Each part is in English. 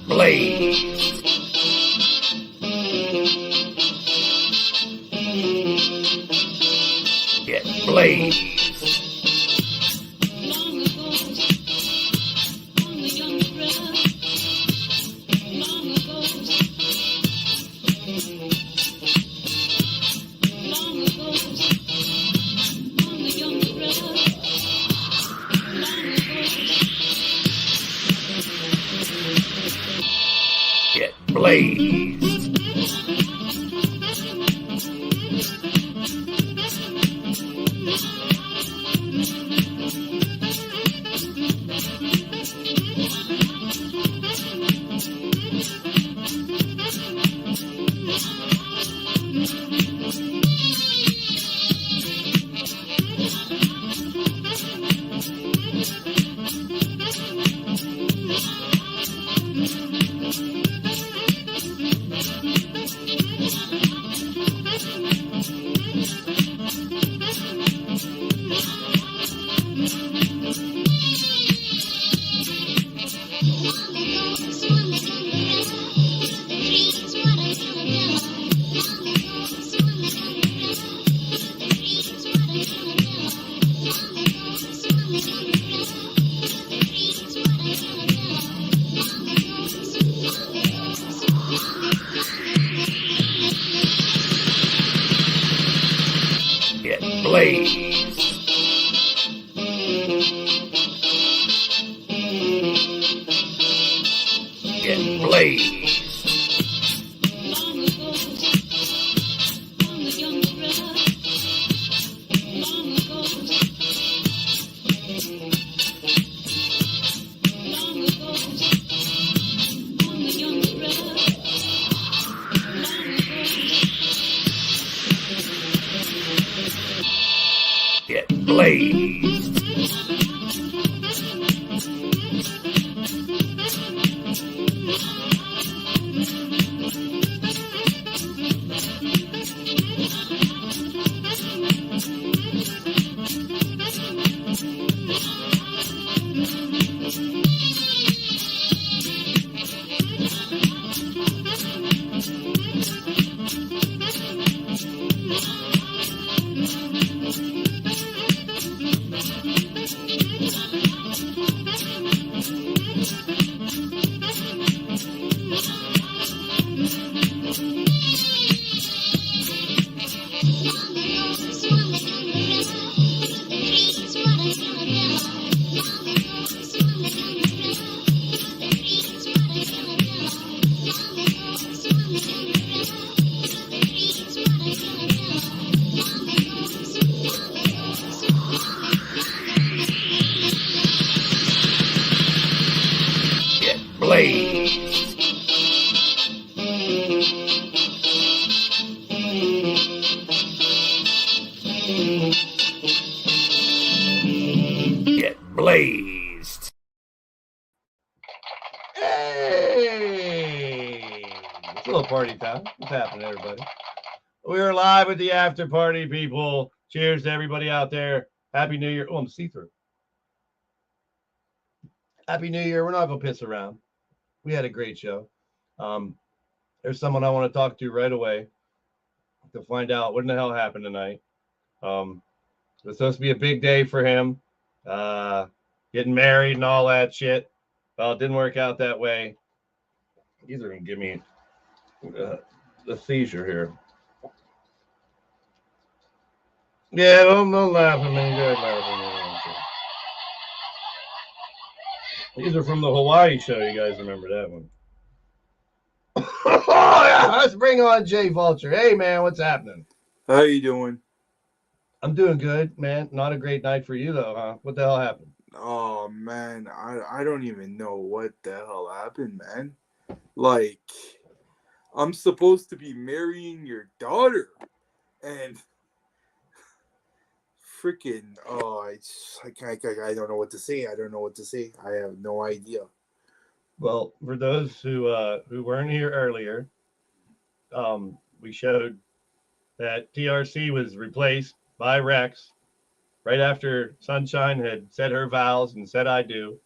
Blaised. Get blazed. Get blazed. Get blazed. Get blazed. Get blazed. Get blazed. Get blazed. Hey! It's a little party time. What's happening, everybody? We're live with the after party, people. Cheers to everybody out there. Happy New Year. Oh, I'm see-through. Happy New Year. We're not going to piss around. We had a great show. There's someone I want to talk to right away to find out what in the hell happened tonight. It was supposed to be a big day for him, getting married and all that shit. Well, it didn't work out that way. These are going to give me a seizure here. Yeah, don't laugh at me. Good laugh at me. These are from the Hawaii show. You guys remember that one? Let's bring on Jay Vulture. Hey, man, what's happening? How you doing? I'm doing good, man. Not a great night for you, though, huh? What the hell happened? Oh, man, I don't even know what the hell happened, man. Like, I'm supposed to be marrying your daughter, and freaking, I don't know what to say. I don't know what to say. I have no idea. Well, for those who weren't here earlier, we showed that TRC was replaced by Rex right after Sunshine had said her vows and said I do.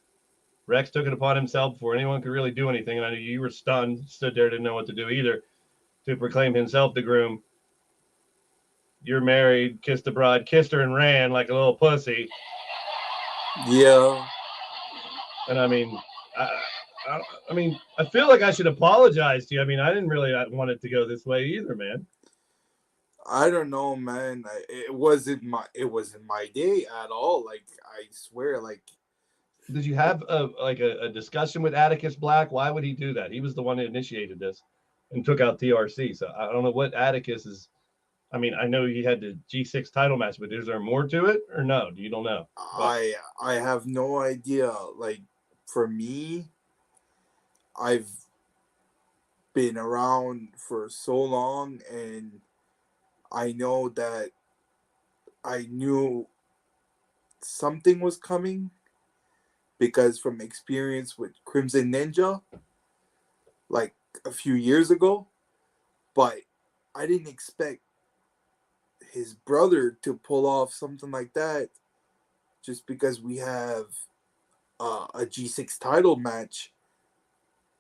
Rex took it upon himself before anyone could really do anything. And I know you were stunned, stood there, didn't know what to do either, to proclaim himself the groom. You're married, kissed the bride, kissed her and ran like a little pussy. Yeah. And I mean, I feel like I should apologize to you. I mean, I didn't really want it to go this way either, man. I don't know, man. It wasn't my day at all. Like, I swear, like, Did you have a discussion with Atticus Black? Why would he do that? He was the one that initiated this and took out TRC. So I don't know what Atticus is. I mean, I know he had the G6 title match, but is there more to it or no? You don't know. I have no idea. Like, for me, I've been around for so long, and I know that I knew something was coming because from experience with Crimson Ninja, like a few years ago, but I didn't expect his brother to pull off something like that just because we have a G6 title match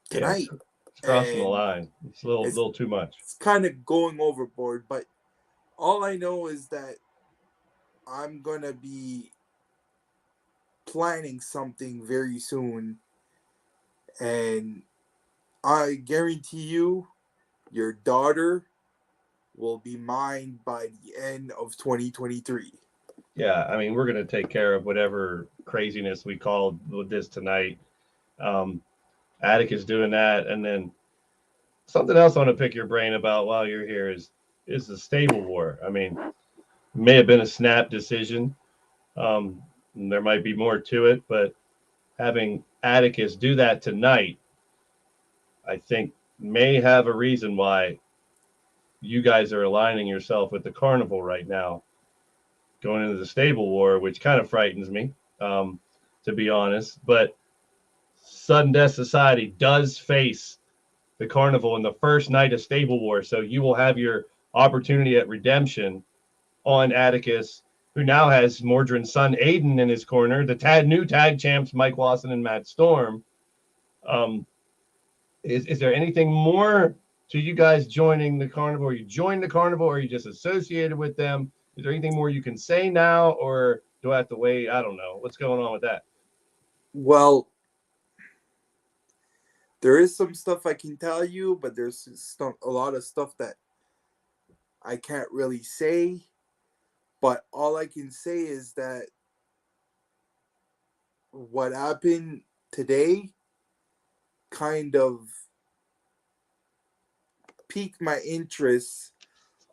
tonight. Yeah, it's crossing the And line. It's a little too much. It's kind of going overboard, but all I know is that I'm going to be planning something very soon, and I guarantee you your daughter will be mine by the end of 2023. Yeah, I mean, we're going to take care of whatever craziness we called with this tonight. Attic is doing that. And then something else I want to pick your brain about while you're here is the stable war. I mean, it may have been a snap decision. There might be more to it, but having Atticus do that tonight, I think may have a reason why you guys are aligning yourself with the carnival right now, going into the stable war, which kind of frightens me, to be honest. But Sudden Death Society does face the carnival in the first night of stable war, so you will have your opportunity at redemption on Atticus, who now has Mordrin's son Aiden in his corner, the new tag champs Mike Wasson and Matt Storm. Is there anything more to you guys joining the carnival? Are you joined the carnival, or are you just associated with them? Is there anything more you can say now, or do I have to wait? I don't know. What's going on with that? Well, there is some stuff I can tell you, but there's a lot of stuff that I can't really say. But all I can say is that what happened today kind of piqued my interest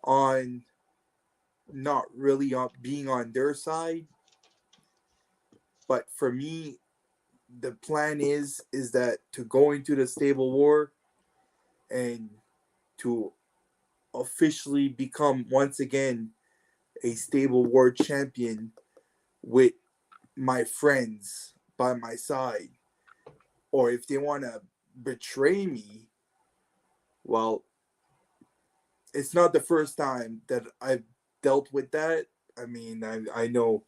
on not really being on their side. But for me, the plan is that to go into the stable war and to officially become once again a stable war champion with my friends by my side. Or if they want to betray me, well, it's not the first time that I've dealt with that. I mean, I know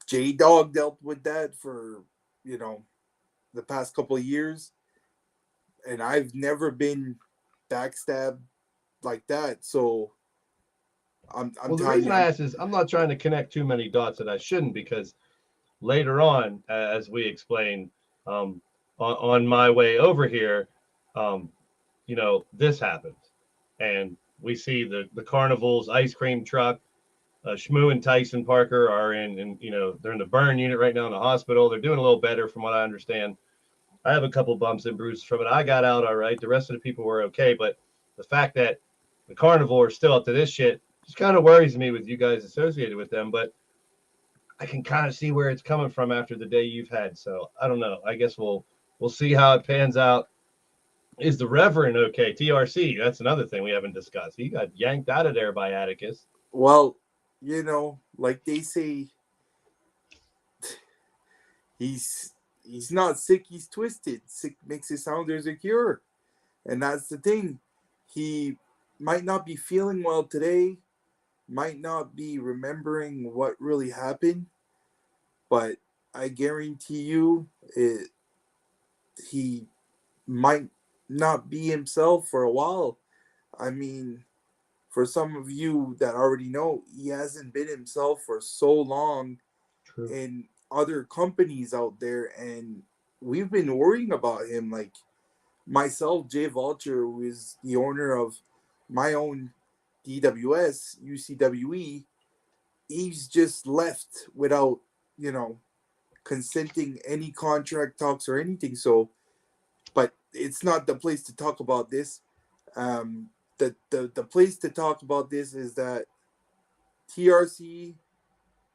J-Dog dealt with that for, the past couple of years. And I've never been backstabbed like that. So Well, the reason I ask is I'm not trying to connect too many dots that I shouldn't, because later on, as we explained, on my way over here, this happened. And we see the carnival's ice cream truck. Shmoo and Tyson Parker are they're in the burn unit right now in the hospital. They're doing a little better from what I understand. I have a couple bumps and bruises from it. I got out all right. The rest of the people were okay. But the fact that the carnival are still up to this shit just kind of worries me with you guys associated with them. But I can kind of see where it's coming from after the day you've had. So I don't know. I guess we'll see how it pans out. Is the Reverend okay? TRC, that's another thing we haven't discussed. He got yanked out of there by Atticus. Well, like they say, he's not sick, he's twisted. Sick makes it sound there's a cure. And that's the thing. He might not be feeling well today, might not be remembering what really happened, but I guarantee you he might not be himself for a while. I mean, for some of you that already know, he hasn't been himself for so long True. in other companies out there, and we've been worrying about him. Like myself, Jay Vulture, who is the owner of my own DWS, UCWE, he's just left without, consenting any contract talks or anything. So, but it's not the place to talk about this. The place to talk about this is that TRC,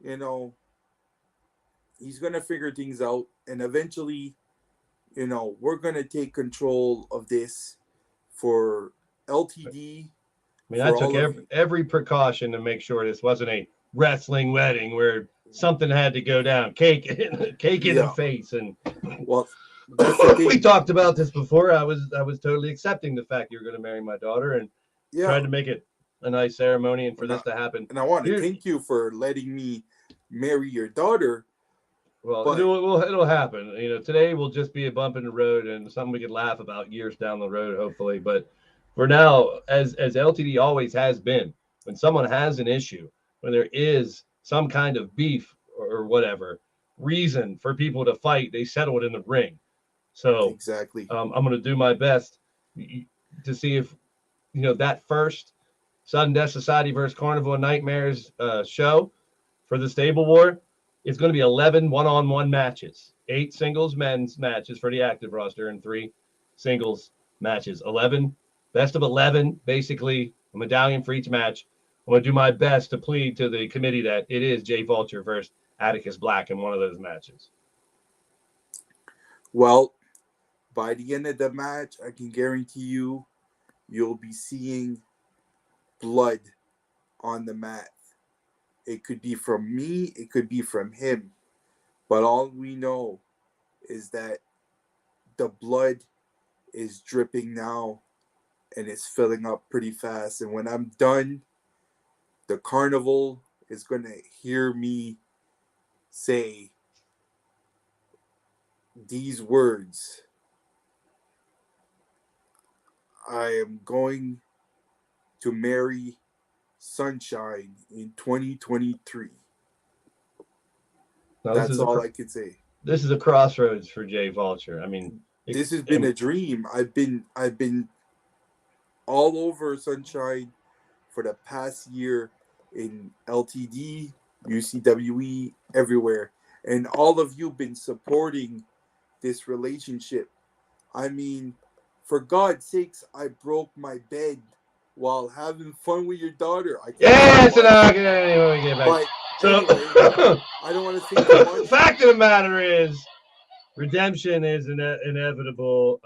you know, he's gonna figure things out, and eventually, we're gonna take control of this for LTD. I mean, I took every precaution to make sure this wasn't a wrestling wedding where something had to go down. Cake in the face, and well, that's the thing. We talked about this before. I was totally accepting the fact you were going to marry my daughter, and tried to make it a nice ceremony, and for this to happen. And I want to thank you for letting me marry your daughter. Well, it'll happen. Today will just be a bump in the road and something we could laugh about years down the road, hopefully. But for now, as LTD always has been, when someone has an issue, when there is some kind of beef or whatever reason for people to fight, they settle it in the ring. So exactly, I'm going to do my best to see if that first Sudden Death Society versus Carnival of Nightmares show for the Stable War. It's going to be 11 one-on-one matches, 8 singles men's matches for the active roster, and 3 singles matches. 11, best of 11, basically a medallion for each match. I'm going to do my best to plead to the committee that it is Jay Vulture versus Atticus Black in one of those matches. Well, by the end of the match, I can guarantee you'll be seeing blood on the mat. It could be from me, it could be from him. But all we know is that the blood is dripping now, and it's filling up pretty fast. And when I'm done, the carnival is going to hear me say these words: I am going to marry Sunshine in 2023. Now, that's all I can say. This is a crossroads for Jay Vulture. I mean, this has been a dream. I've been all over Sunshine for the past year in LTD, UCWE, everywhere. And all of you been supporting this relationship. I mean, for God's sakes, I broke my bed while having fun with your daughter. Yes, and I can get back. But so anyway, I don't want to say too much. The fact of the matter is, redemption is inevitable.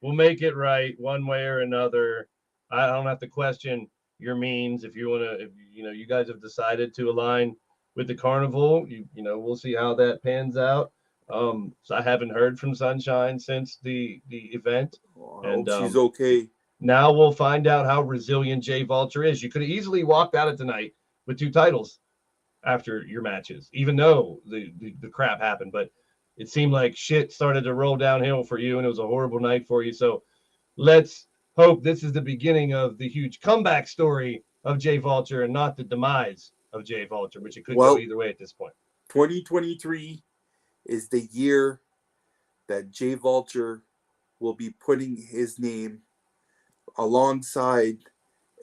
We'll make it right one way or another. I don't have to question your means. If you want to, if you guys have decided to align with the carnival, we'll see how that pans out. So I haven't heard from Sunshine since the event. I hope she's okay. Now we'll find out how resilient Jay Vulture is. You could have easily walked out of tonight with 2 titles after your matches, even though the crap happened. But it seemed like shit started to roll downhill for you, and it was a horrible night for you. So let's hope this is the beginning of the huge comeback story of Jay Vulture and not the demise of Jay Vulture, which it could go either way at this point. 2023 is the year that Jay Vulture will be putting his name alongside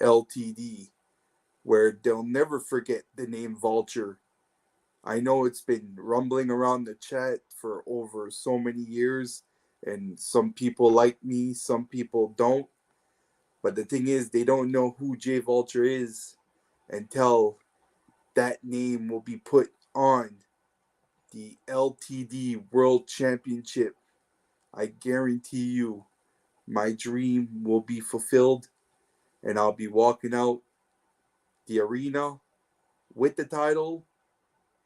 LTD, where they'll never forget the name Vulture. I know it's been rumbling around the chat for over so many years, and some people like me, some people don't. But the thing is, they don't know who Jay Vulture is until that name will be put on the LTD World Championship. I guarantee you, my dream will be fulfilled, and I'll be walking out the arena with the title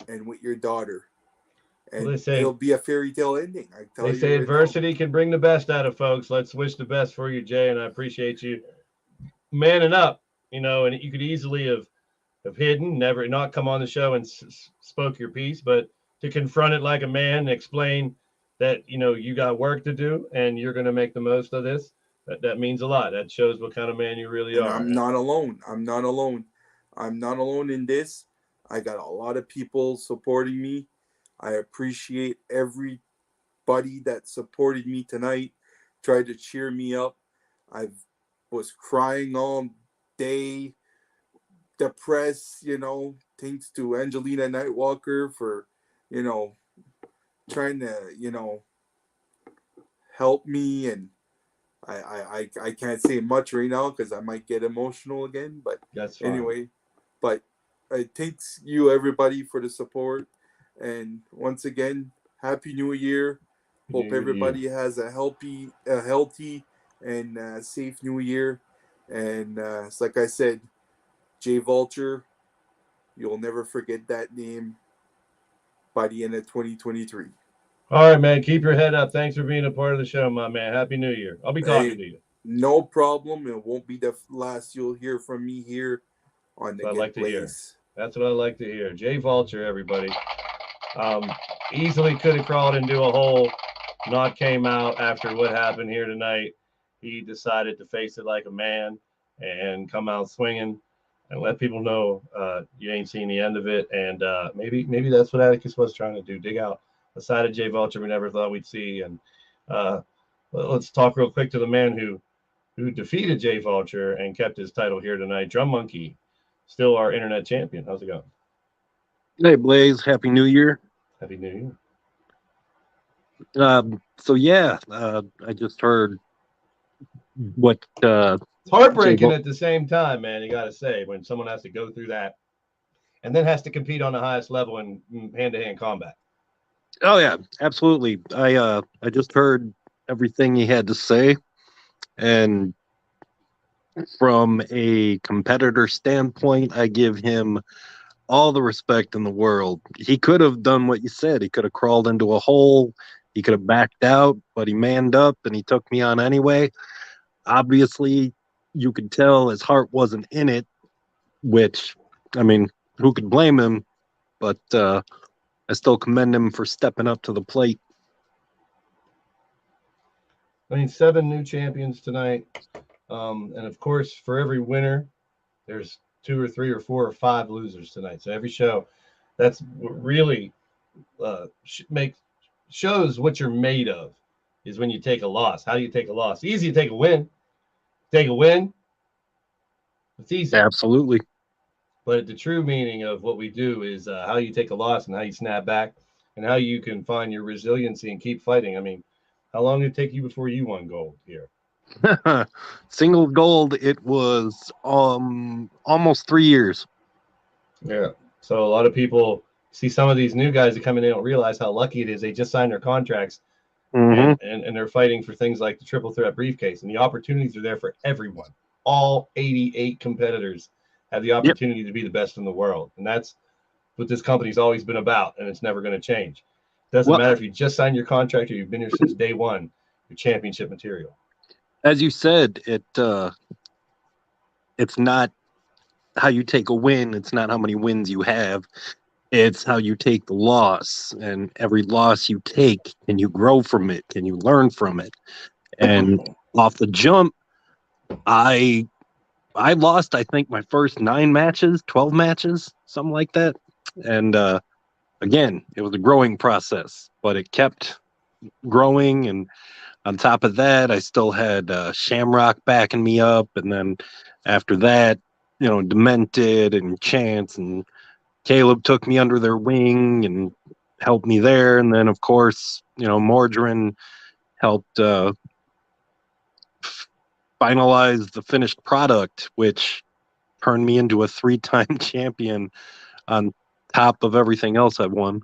and with your daughter. And it'll be a fairy tale ending. I tell you. They say adversity can bring the best out of folks. Let's wish the best for you, Jay, and I appreciate you manning up. And you could easily have hidden, never not come on the show and spoke your piece, but to confront it like a man and explain that you got work to do and you're going to make the most of this. That means a lot. That shows what kind of man you really And are. I'm not alone. I'm not alone. I'm not alone in this. I got a lot of people supporting me. I appreciate everybody that supported me tonight, tried to cheer me up. I was crying all day, depressed, thanks to Angelina Nightwalker for, you know, trying to, help me. And I can't say much right now because I might get emotional again. But That's fine. anyway, but thanks you everybody for the support. And once again, Happy New Year. Hope everybody has a healthy and safe New Year. And it's like I said, Jay Vulture, you'll never forget that name by the end of 2023. All right, man. Keep your head up. Thanks for being a part of the show, my man. Happy New Year. I'll be talking to you. No problem. It won't be the last you'll hear from me here on the Like to hear. That's what I like to hear. Jay Vulture, everybody. Easily could have crawled into a hole, not came out after what happened here tonight. He decided to face it like a man and come out swinging and let people know you ain't seen the end of it. And maybe that's what Atticus was trying to do, dig out a side of Jay Vulture we never thought we'd see. And let's talk real quick to the man who defeated Jay Vulture and kept his title here tonight. Drum Monkey, still our internet champion. How's it going? Hey, Blaze. Happy New Year. Happy New Year. I just heard what it's heartbreaking at the same time, man. You got to say, when someone has to go through that and then has to compete on the highest level in hand-to-hand combat. Oh yeah, absolutely. I just heard everything he had to say, and from a competitor standpoint, I give him all the respect in the world. He could have done what you said. He could have crawled into a hole. He could have backed out, but he manned up and he took me on anyway. Obviously, you could tell his heart wasn't in it, which, I mean, who could blame him? But I still commend him for stepping up to the plate. I mean, 7 new champions tonight. And of course, for every winner, there's 2 or 3 or 4 or 5 losers tonight. So every show, that's what really shows what you're made of, is when you take a loss. How do you take a loss? Easy to take a win. Take a win, it's easy. Absolutely. But the true meaning of what we do is how you take a loss and how you snap back and how you can find your resiliency and keep fighting. I mean, how long did it take you before you won gold here? Single gold, it was almost 3 years. Yeah. So a lot of people see some of these new guys that come in, they don't realize how lucky it is. They just signed their contracts and they're fighting for things like the triple threat briefcase, and the opportunities are there for everyone. All 88 competitors have the opportunity to be the best in the world. And that's what this company's always been about, and it's never going to change. Doesn't matter if you just signed your contract or you've been here since day one, you're championship material. As you said, it's not how you take a win. It's not how many wins you have. It's how you take the loss. And every loss you take, can you grow from it? Can you learn from it? And off the jump, I lost, I think, my first 9 matches, 12 matches, something like that. And again, it was a growing process, but it kept growing. And on top of that, I still had Shamrock backing me up. And then after that, Demented and Chance and Caleb took me under their wing and helped me there. And then, of course, Mordrin helped finalize the finished product, which turned me into a 3-time champion on top of everything else I've won.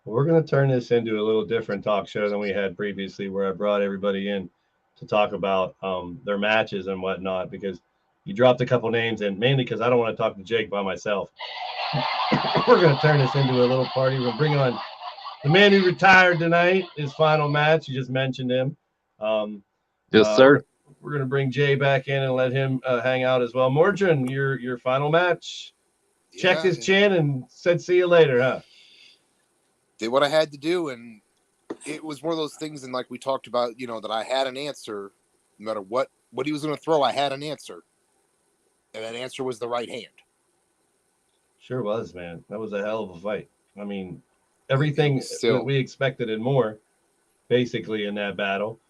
We're going to turn this into a little different talk show than we had previously, where I brought everybody in to talk about their matches and whatnot, because you dropped a couple names, and mainly because I don't want to talk to Jake by myself. We're going to turn this into a little party. We're going to bring on the man who retired tonight, his final match. You just mentioned him. Yes, sir. We're going to bring Jay back in and let him hang out as well. Mordrin, your final match. Checked his chin and said, see you later, huh? Did what I had to do, and it was one of those things, and like we talked about, that I had an answer. No matter what he was going to throw, I had an answer, and that answer was the right hand. Sure was, man. That was a hell of a fight. I mean, everything that we expected and more, basically, in that battle.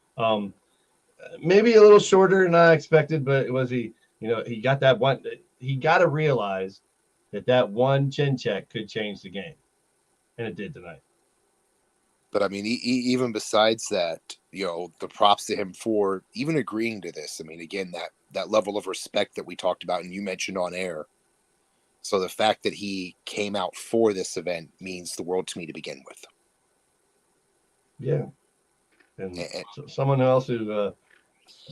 Maybe a little shorter than I expected, but was he got that one. He got to realize that one chin check could change the game, and it did tonight. But I mean, even besides that, the props to him for even agreeing to this. I mean, again, that level of respect that we talked about and you mentioned on air. So the fact that he came out for this event means the world to me to begin with. Yeah. And someone else who's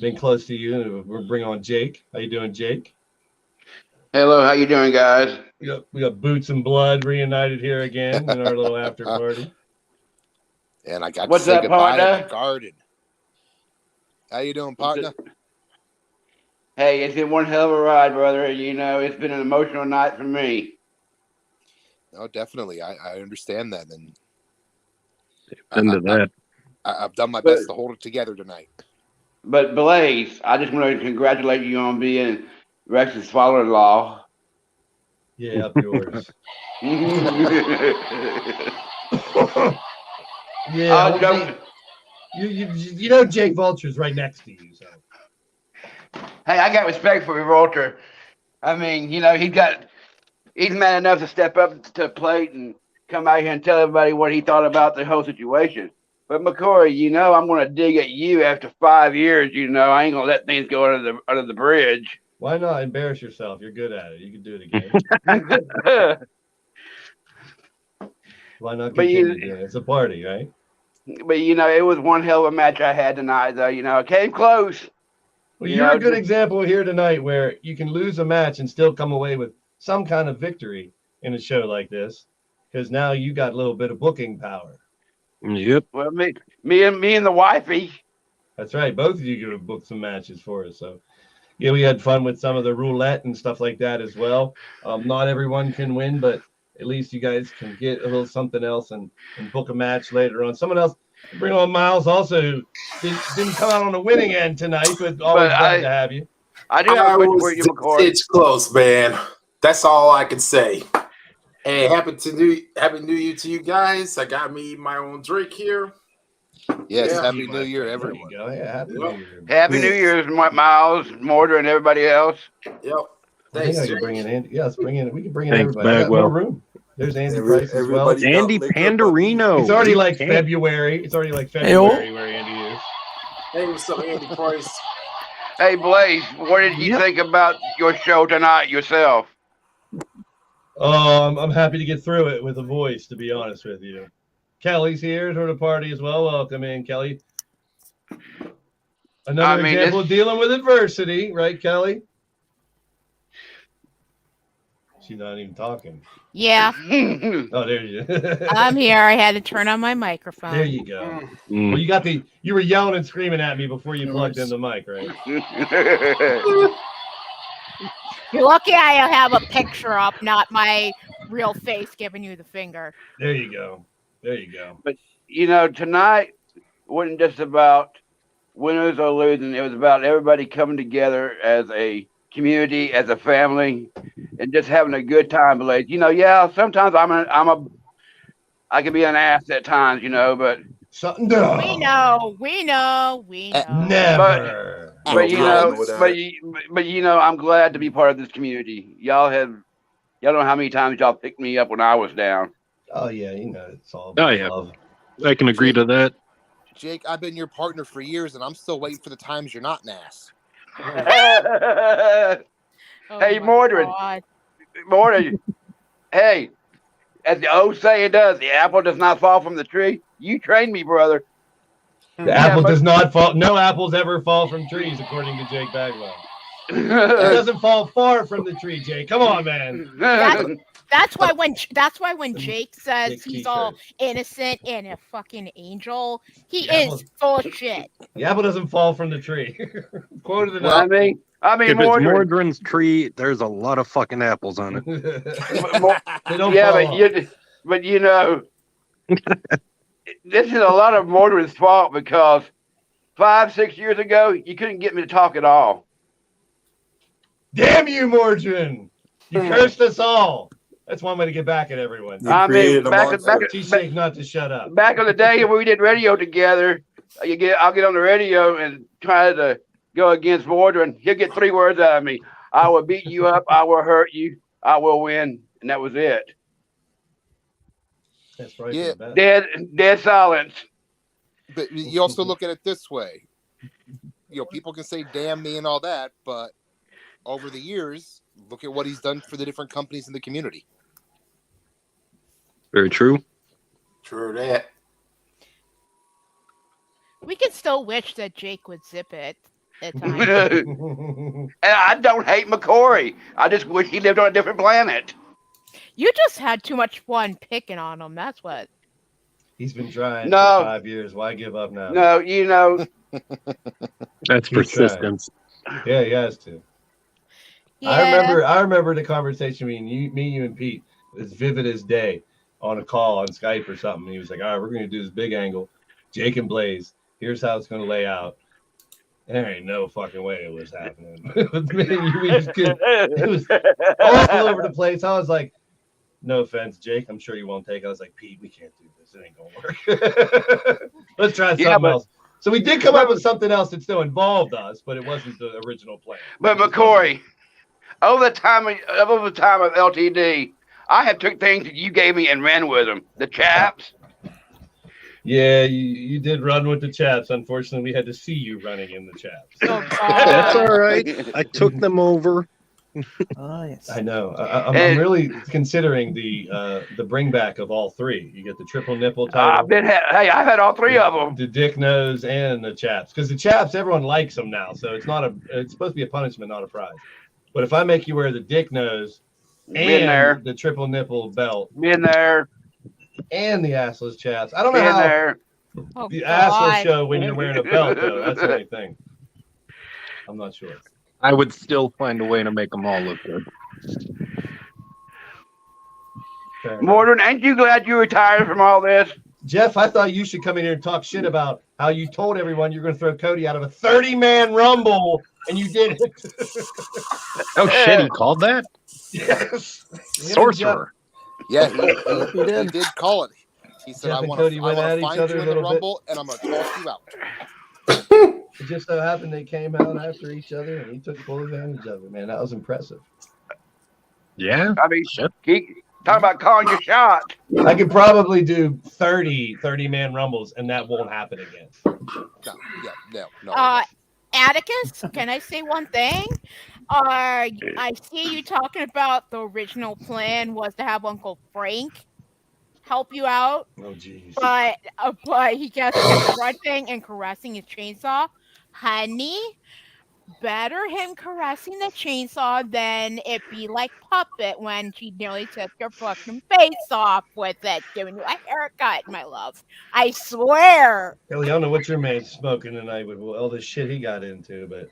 been close to you, we'll bring on Jake. How you doing, Jake? Hello, how you doing, guys? We got Boots and Blood reunited here again in our little after party. And I got What's to say up, goodbye partner? to the garden. How you doing, partner? Hey, it's been one hell of a ride, brother. It's been an emotional night for me. No, definitely. I understand that. Into that. I've done my best to hold it together tonight. But Blaze, I just want to congratulate you on being Rex's father-in-law. Yeah, up yours. Yeah, you Jake Vulture's right next to you, so. Hey, I got respect for Vulture. I mean, he's man enough to step up to the plate and come out here and tell everybody what he thought about the whole situation. But McCoy, I'm going to dig at you after 5 years. I ain't going to let things go under the bridge. Why not embarrass yourself? You're good at it. You can do it again. Why not continue doing it? It's a party, right? But it was one hell of a match I had tonight, though. I came close. Well, you're a good example here tonight where you can lose a match and still come away with some kind of victory in a show like this, because now you got a little bit of booking power. Yep. Well, me and the wifey. That's right. Both of you could have booked some matches for us. So, yeah, we had fun with some of the roulette and stuff like that as well. Not everyone can win, but at least you guys can get a little something else and book a match later on. Someone else, bring on Miles, also who didn't come out on the winning end tonight, but always glad to have you. I do have a question for you, McCoy. It's close, man. That's all I can say. Hey, happy New Year to you guys. I got me my own drink here. Yes, Happy New Year, everyone. There you go. Yeah, Happy New Year. Happy New Year, Miles, Mortar, and everybody else. Yep. Thanks. I can bring in Andy. Yes, we can bring in everybody. Bagwell. More room. There's Andy Price as well. Andy Pandarino. It's already like February. Where Andy is. Hey, what's up, Andy Price? Hey, Blaze, what did you think about your show tonight yourself? I'm happy to get through it with a voice, to be honest with you. Kelly's here to the party as well. Welcome in, Kelly. Another example of dealing with adversity, right, Kelly? She's not even talking. Yeah. Oh, there you go. I'm here. I had to turn on my microphone. There you go. Well, you were yelling and screaming at me before you plugged in the mic, right? You're lucky I have a picture up, not my real face giving you the finger. There you go. But, tonight wasn't just about winners or losing. It was about everybody coming together as a community, as a family, and just having a good time, Blaze. Sometimes I can be an ass at times, but something does. We know. Never. But I'm glad to be part of this community. Y'all don't know how many times y'all picked me up when I was down. Oh yeah, it's all about love. I can agree to that. Jake, I've been your partner for years, and I'm still waiting for the times you're not an ass. Hey, Mordred. Hey, as the old saying does, the apple does not fall from the tree. You trained me, brother. The apple does not fall. No apples ever fall from trees, according to Jake Bagwell. It doesn't fall far from the tree, Jake. Come on, man. That's why when Jake says he's all innocent and a fucking angel, he is full of shit. The apple doesn't fall from the tree. Quoted it. I mean, if it's Mordrin's tree, there's a lot of fucking apples on it. They don't fall off. but this is a lot of Mordred's fault because 5-6 years ago, you couldn't get me to talk at all. Damn you, Mordred! You cursed us all. That's one way to get back at everyone. You created a monster. Teach Jake not to shut up. Back in the day when we did radio together, I'll get on the radio and try to go against Mordred. He'll get 3 words out of me. I will beat you up. I will hurt you. I will win. And that was it. That's right. Yeah. Dead silence. But you also look at it this way. People can say damn me and all that, but over the years, look at what he's done for the different companies in the community. Very true. True that. We can still wish that Jake would zip it at times. And I don't hate McCory. I just wish he lived on a different planet. You just had too much fun picking on him. That's what. He's been trying for No. 5 years. Why give up now? No, That's He's persistence. Yeah, he has to. Yeah. I remember the conversation between you and Pete as vivid as day on a call on Skype or something. He was like, all right, we're going to do this big angle. Jake and Blaze. Here's how it's going to lay out. There ain't no fucking way it was happening. It was all over the place. I was like, no offense, Jake. I'm sure you won't take it. I was like, Pete, we can't do this. It ain't going to work. Let's try something else. So we did come up with something else that still involved us, but it wasn't the original plan. But McCory, over the time of LTD, I have took things that you gave me and ran with them. The chaps. Yeah, you did run with the chaps. Unfortunately, we had to see you running in the chaps. Oh, That's God. all right. I took them over. Oh, yes. I know. I'm really considering the bring back of all 3. You get the triple nipple title. I've had all 3 of them. The dick nose and the chaps, because the chaps, everyone likes them now, so it's supposed to be a punishment, not a prize. But if I make you wear the dick nose and the triple nipple belt, Been there. and the assless chaps, I don't know Been how there. Oh, the ass will God. show when you're wearing a belt, though. That's the only thing. I'm not sure. I would still find a way to make them all look good. Fair enough. Mordred, ain't you glad you retired from all this? Jeff, I thought you should come in here and talk shit about how you told everyone you're going to throw Cody out of a 30-man rumble, and you did it. Oh, shit, he called that? Yes. Sorcerer. Yeah, he did call it. He said, Jeff I and want Cody to went at each find other you a in the little bit. rumble, and I'm going to toss you out. It just so happened they came out after each other, and he took full advantage of it, man. That was impressive. Yeah. I mean, Shit. talk about calling your shot. I could probably do 30-man rumbles, and that won't happen again. No. Atticus, can I say one thing? I see you talking about the original plan was to have Uncle Frank help you out, Oh, jeez. but he gets grunting and caressing his chainsaw. Honey, better him caressing the chainsaw than it be like Puppet when she nearly took your fucking face off with it, giving you a haircut, my love. I swear. Kelly, I don't know what your man's smoking tonight with all the shit he got into, but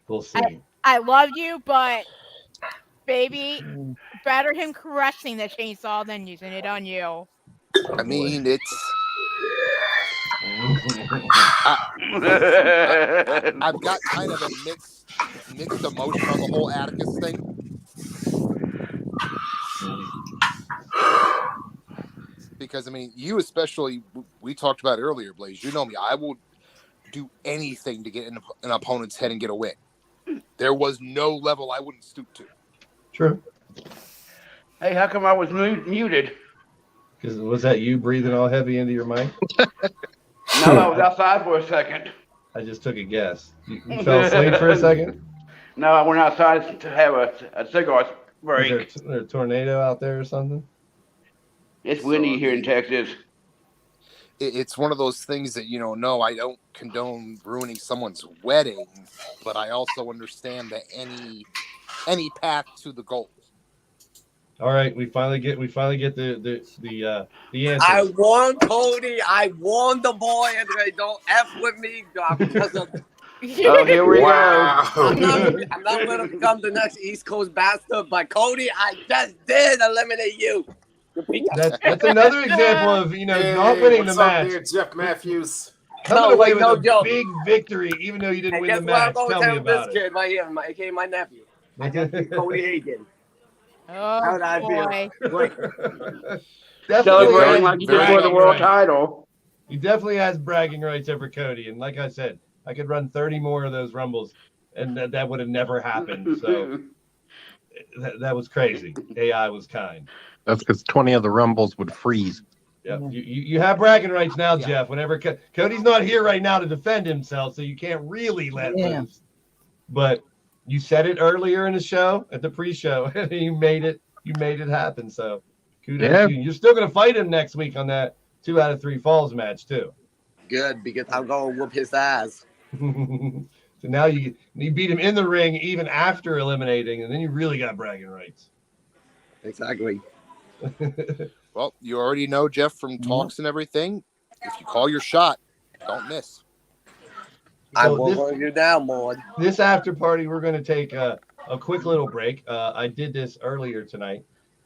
we'll see. I love you, but baby, better him caressing the chainsaw than using it on you. I mean, it's. I've got kind of a mixed emotion on the whole Atticus thing. Because, I mean, you especially, we talked about earlier, Blaze, you know me, I will do anything to get in an opponent's head and get a win. There was no level I wouldn't stoop to. True. Hey, how come I was muted? Because was that you breathing all heavy into your mic? No, I was outside for a second. I just took a guess. You fell asleep for a second? No, I went outside to have a cigar break. Is there a tornado out there or something? It's windy here in Texas. It's one of those things that, no, I don't condone ruining someone's wedding, but I also understand that any path to the goal. All right, we finally get the answer. I won, Cody. I won the boy, and they don't F with me because of. Oh, here we go. I'm not going to become the next East Coast bastard, but Cody, I just did eliminate you. That's another example of not winning the what's up match. there, Jeff Matthews? Coming away with a joke. big victory, even though you didn't win the Guess what I'm match. going Tell to me tell this about it. kid right here, aka my nephew. I just beat Cody Hagen. Oh How did I feel? boy. Great. Celebrating like you just won the world title. He definitely has bragging rights over Cody, and like I said, I could run 30 more of those rumbles, and that would have never happened. So that was crazy. AI was kind. That's because 20 of the rumbles would freeze. Yeah, you have bragging rights now, Jeff. Whenever Cody's not here right now to defend himself, so you can't really let loose. But you said it earlier in the show, at the pre-show, and you made it happen. So kudos to you. You're still gonna fight him next week on that 2 out of 3 falls match too. Good, because I'm gonna whoop his ass. So now you beat him in the ring even after eliminating, and then you really got bragging rights. Exactly. Well, you already know, Jeff, from talks and everything. If you call your shot, don't miss. I will run you down, boy. This after party, we're going to take a quick little break. I did this earlier tonight,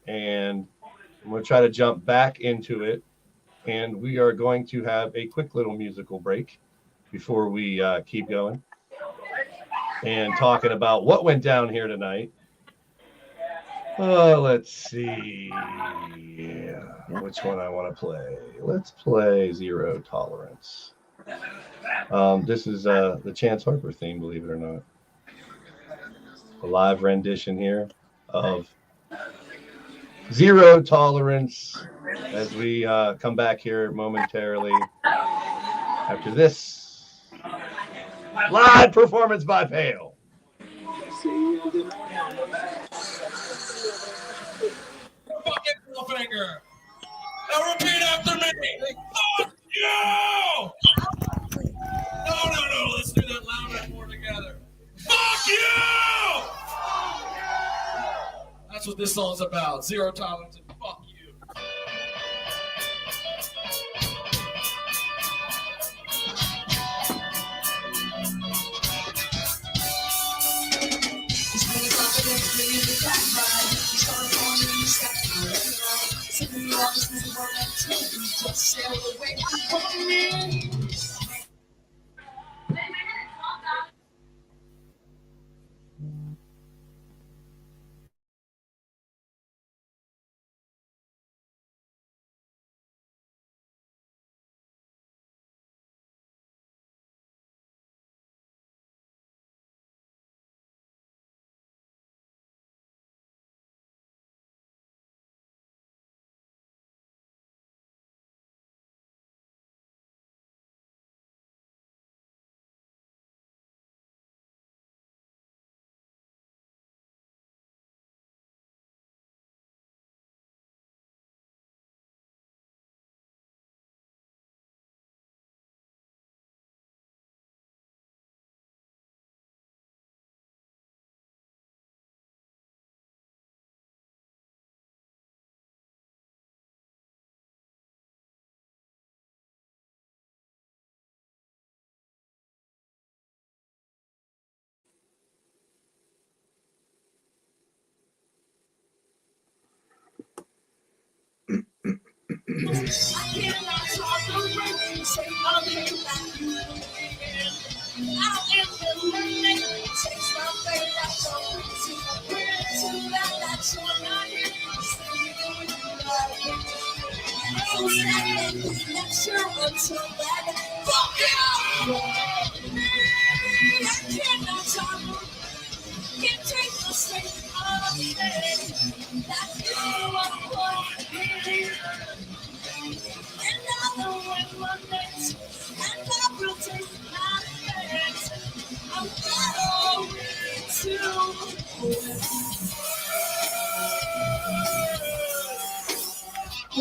and I'm going to try to jump back into it. And we are going to have a quick little musical break before we keep going and talking about what went down here tonight. Let's see. Which one I want to play. Let's play Zero Tolerance. This is the Chance Harper theme, believe it or not. A live rendition here of Zero Tolerance as we come back here momentarily after this live performance by Pale. Fucking finger. Now repeat after me. Fuck you! No. Let's do that louder and more together. Fuck you! That's what this song's about. Zero tolerance and fuck you.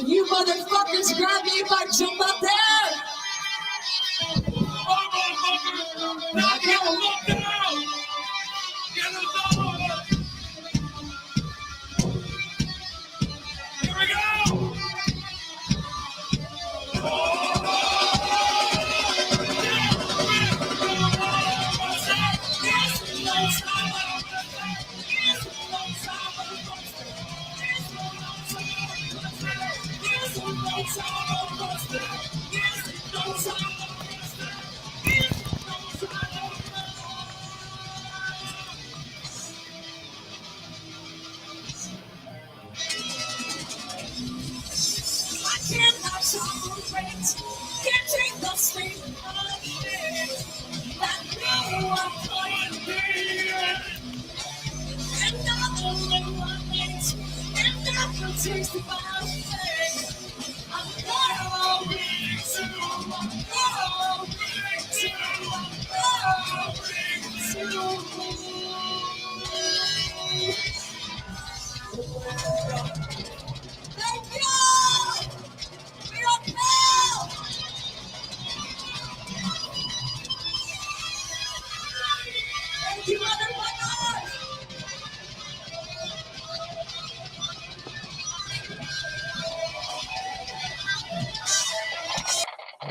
You motherfuckers grab me if I jump up there.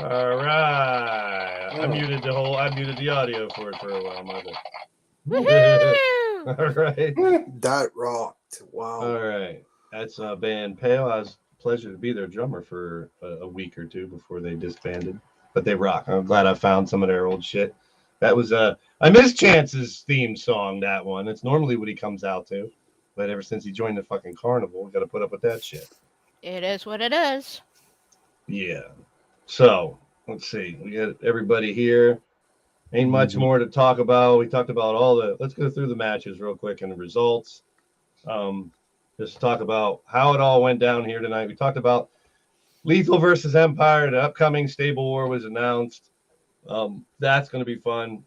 All right. I muted the audio for it for a while, my bad. Woohoo! All right. That rocked. Wow. All right. That's band Pale. I was pleasure to be their drummer for a week or two before they disbanded. But they rock. I'm glad I found some of their old shit. That was I miss Chance's theme song, that one. It's normally what he comes out to. But ever since he joined the fucking carnival, we gotta put up with that shit. It is what it is. Yeah. So let's see. We got everybody here. Ain't much more to talk about. We talked about let's go through the matches real quick and the results. Just talk about how it all went down here tonight. We talked about Lethal versus Empire. The upcoming stable war was announced. That's going to be fun.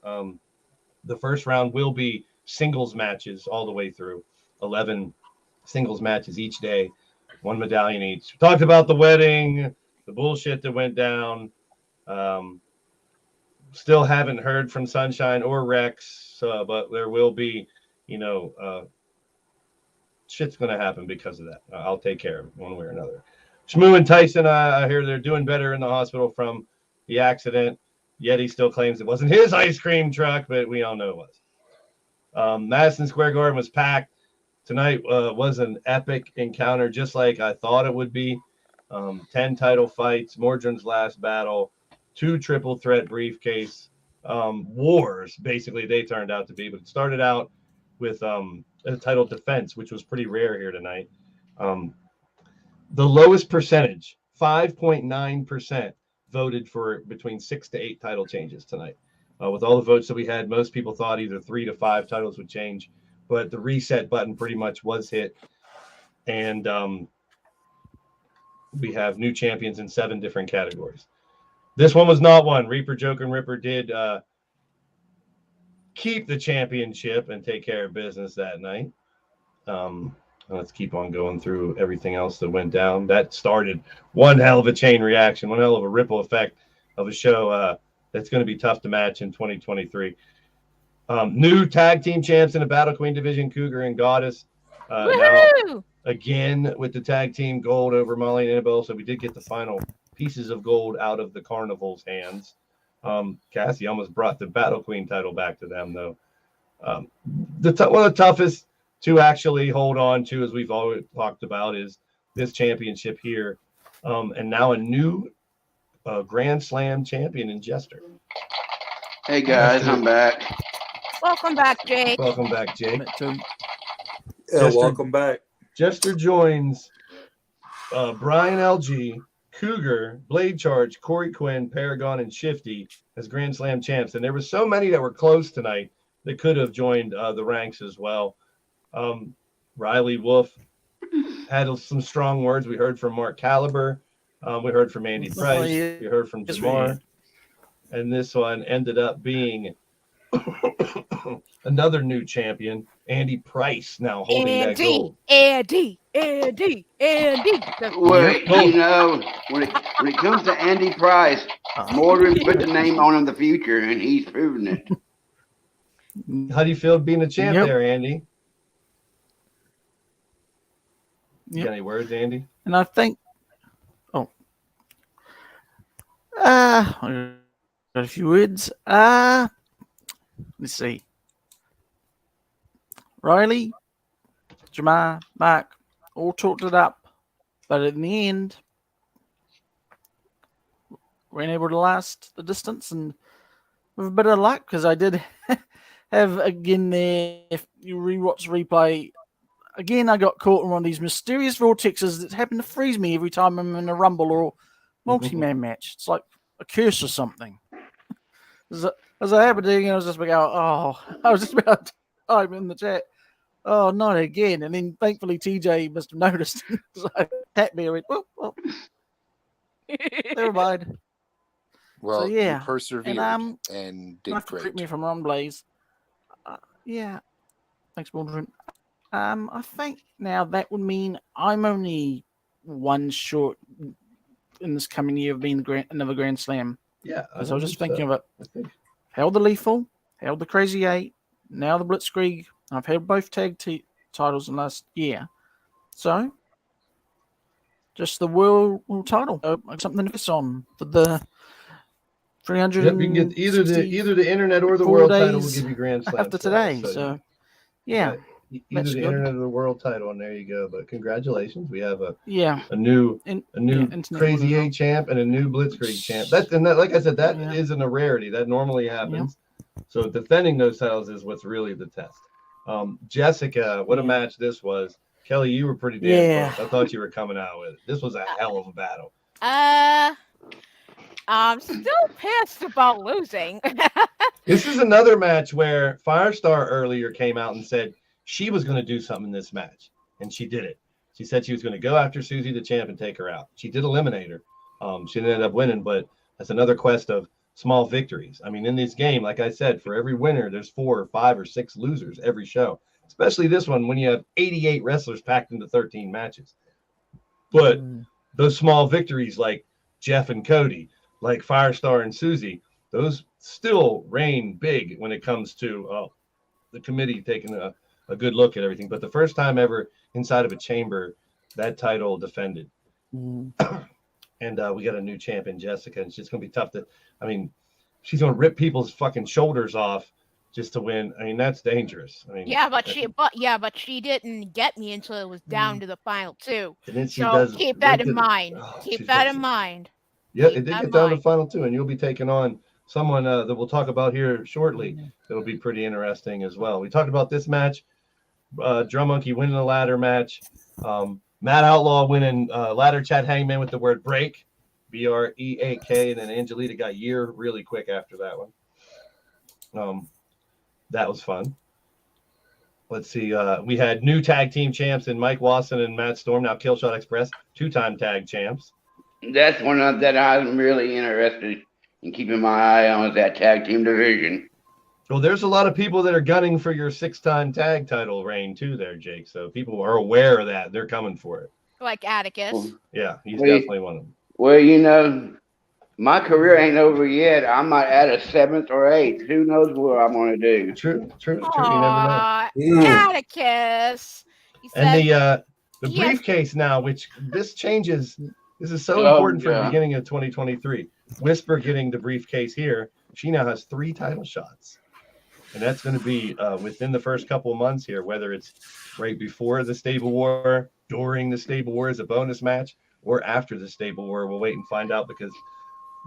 The first round will be singles matches all the way through. 11 singles matches each day, one medallion each. We talked about the wedding, the bullshit that went down. Still haven't heard from Sunshine or Rex, but there will be, shit's going to happen because of that. I'll take care of it one way or another. Shmoo and Tyson, I hear they're doing better in the hospital from the accident. Yeti still claims it wasn't his ice cream truck, but we all know it was. Madison Square Garden was packed. Tonight was an epic encounter, just like I thought it would be. 10 title fights, Mordrin's last battle, 2 triple threat briefcase wars, basically, they turned out to be. But it started out with a title defense, which was pretty rare here tonight. The lowest percentage, 5.9%, voted for between 6 to 8 title changes tonight. With all the votes that we had, most people thought either 3 to 5 titles would change, but the reset button pretty much was hit. And we have new champions in 7 different categories. This one was not one. Reaper, Joker, and Ripper did keep the championship and take care of business that night. Let's keep on going through everything else that went down. That started one hell of a chain reaction, one hell of a ripple effect of a show that's going to be tough to match in 2023. New tag team champs in the Battle Queen division, Cougar and Goddess. Now, again, with the tag team gold over Molly and Annabelle. So we did get the final pieces of gold out of the Carnival's hands. Cassie almost brought the Battle Queen title back to them, though. One of the toughest to actually hold on to, as we've always talked about, is this championship here. And now a new Grand Slam champion in Jester. Hey, guys, I'm back. Welcome back, Jake. Welcome back, Jake. Welcome back. Jester joins Brian LG, Cougar, Blade Charge, Corey Quinn, Paragon, and Shifty as Grand Slam champs. And there were so many that were close tonight that could have joined the ranks as well. Riley Wolf had some strong words. We heard from Mark Caliber. We heard from Andy Price. We heard from Jamar. And this one ended up being another new champion, Andy Price, now holding that gold. Andy. Well, when it comes to Andy Price, Mordrin put the name on in the future, and he's proven it. How do you feel being a champ there, Andy? You got any words, Andy? And I think, I got a few words. Let's see. Riley, Jamar, Mark, all talked it up, but in the end, weren't able to last the distance, and with a bit of luck, because I did have, again there, if you rewatch the replay, again, I got caught in one of these mysterious vortexes that happen to freeze me every time I'm in a rumble or multi-man match. It's like a curse or something. As I happened to, I was just about, I was just about to type in the chat. oh, not again. And then thankfully TJ must have noticed. So tapped me and went, well, never mind. Well, So, yeah. you persevered And, and you did have to correct me great. if I'm wrong, Blaze. Yeah. Thanks, Waldron. I think now that would mean I'm only one short in this coming year of being another Grand Slam. Yeah, Because I was just believe thinking so. of it. Held the Lethal, held the Crazy 8, now the Blitzkrieg. I've held both tag titles in last year. So, just the world title. Something to focus on for the 300. Yep, you can get either the internet or the 4 world title will days give you Grand Slam after status. today. So, you yeah. got either that's the good. internet or the world title, and there you go. But congratulations, we have a Yeah. new internet Crazy one as 8 champ and a new Blitzkrieg champ. That like I said, that Yeah. isn't a rarity. That normally happens. So defending those titles is what's really the test. Jessica, what a match this was. Kelly, you were pretty damn close. I thought you were coming out with it. This was a hell of a battle. I'm still pissed about losing. This is another match where Firestar earlier came out and said she was going to do something in this match, and she did it. She said she was going to go after Susie the champ and take her out. She did eliminate her. She didn't end up winning, but that's another quest of small victories. I mean, in this game, like I said, for every winner, there's 4 or 5 or 6 losers every show, especially this one when you have 88 wrestlers packed into 13 matches. But those small victories like Jeff and Cody, like Firestar and Susie, those still reign big when it comes to the committee taking a good look at everything. But the first time ever inside of a chamber, that title defended. And we got a new champion, Jessica, and it's just going to be tough to, I mean, she's going to rip people's fucking shoulders off just to win. I mean, that's dangerous. I mean, but she didn't get me until it was down to the final 2. And then she so does keep that in mind. Keep that in mind. Yeah, it did get down to the final 2, and you'll be taking on someone that we'll talk about here shortly. It'll be pretty interesting as well. We talked about this match, Drum Monkey winning the ladder match, Matt Outlaw winning ladder chat hangman with the word break, BREAK, and then Angelita got year really quick after that one. That was fun. Let's see. We had new tag team champs in Mike Watson and Matt Storm, now Killshot Express, 2-time tag champs. That's one that I'm really interested in keeping my eye on, is that tag team division. Well, there's a lot of people that are gunning for your 6-time tag title reign too there, Jake. So people are aware of that. They're coming for it. Like Atticus. Yeah, he's definitely one of them. Well, you know, my career ain't over yet. I might add a 7th or 8th. Who knows what I'm going to do? True. You never know. Atticus. And the briefcase now, which this changes. This is so important for the beginning of 2023. Whisper getting the briefcase here. She now has 3 title shots. And that's going to be within the first couple of months here, whether it's right before the Stable War, during the Stable War as a bonus match, or after the Stable War. We'll wait and find out, because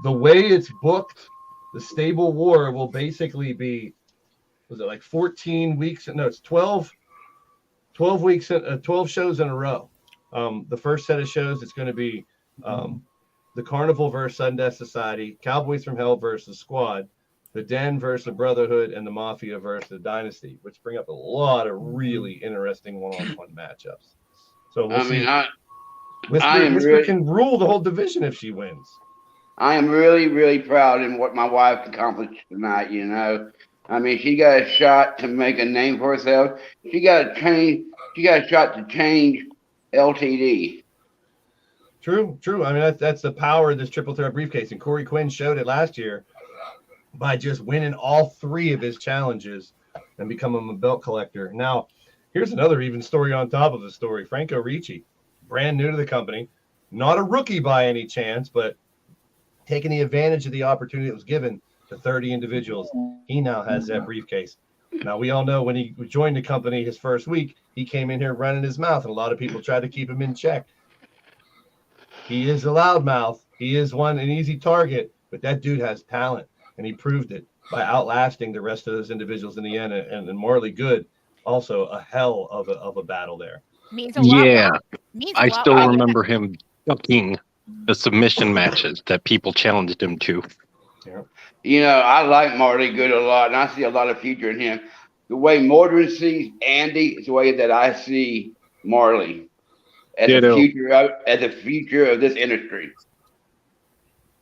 the way it's booked, the Stable War will basically be, was it like 14 weeks? No, it's 12 weeks, 12 shows in a row. The first set of shows, it's going to be the Carnival versus Sundeath Society, Cowboys from Hell versus Squad, the Den versus the Brotherhood, and the Mafia versus the Dynasty, which bring up a lot of really interesting one-on-one matchups. So we'll see. Whisper can rule the whole division if she wins. I am really, really proud in what my wife accomplished tonight, you know. I mean, she got a shot to make a name for herself. She got a shot to change LTD. True. I mean, that's the power of this triple threat briefcase. And Corey Quinn showed it last year by just winning all 3 of his challenges and becoming a belt collector. Now, here's another even story on top of the story. Franco Ricci, brand new to the company, not a rookie by any chance, but taking the advantage of the opportunity that was given to 30 individuals. He now has that briefcase. Now, we all know when he joined the company his first week, he came in here running his mouth, and a lot of people tried to keep him in check. He is a loudmouth. He is an easy target, but that dude has talent, and he proved it by outlasting the rest of those individuals in the end. And Marley Good, also a hell of a battle there. I still remember him ducking the submission matches that people challenged him to. Yeah. You know, I like Marley Good a lot, and I see a lot of future in him. the way Mordred sees Andy is the way that I see Marley as a Ditto. future of this industry.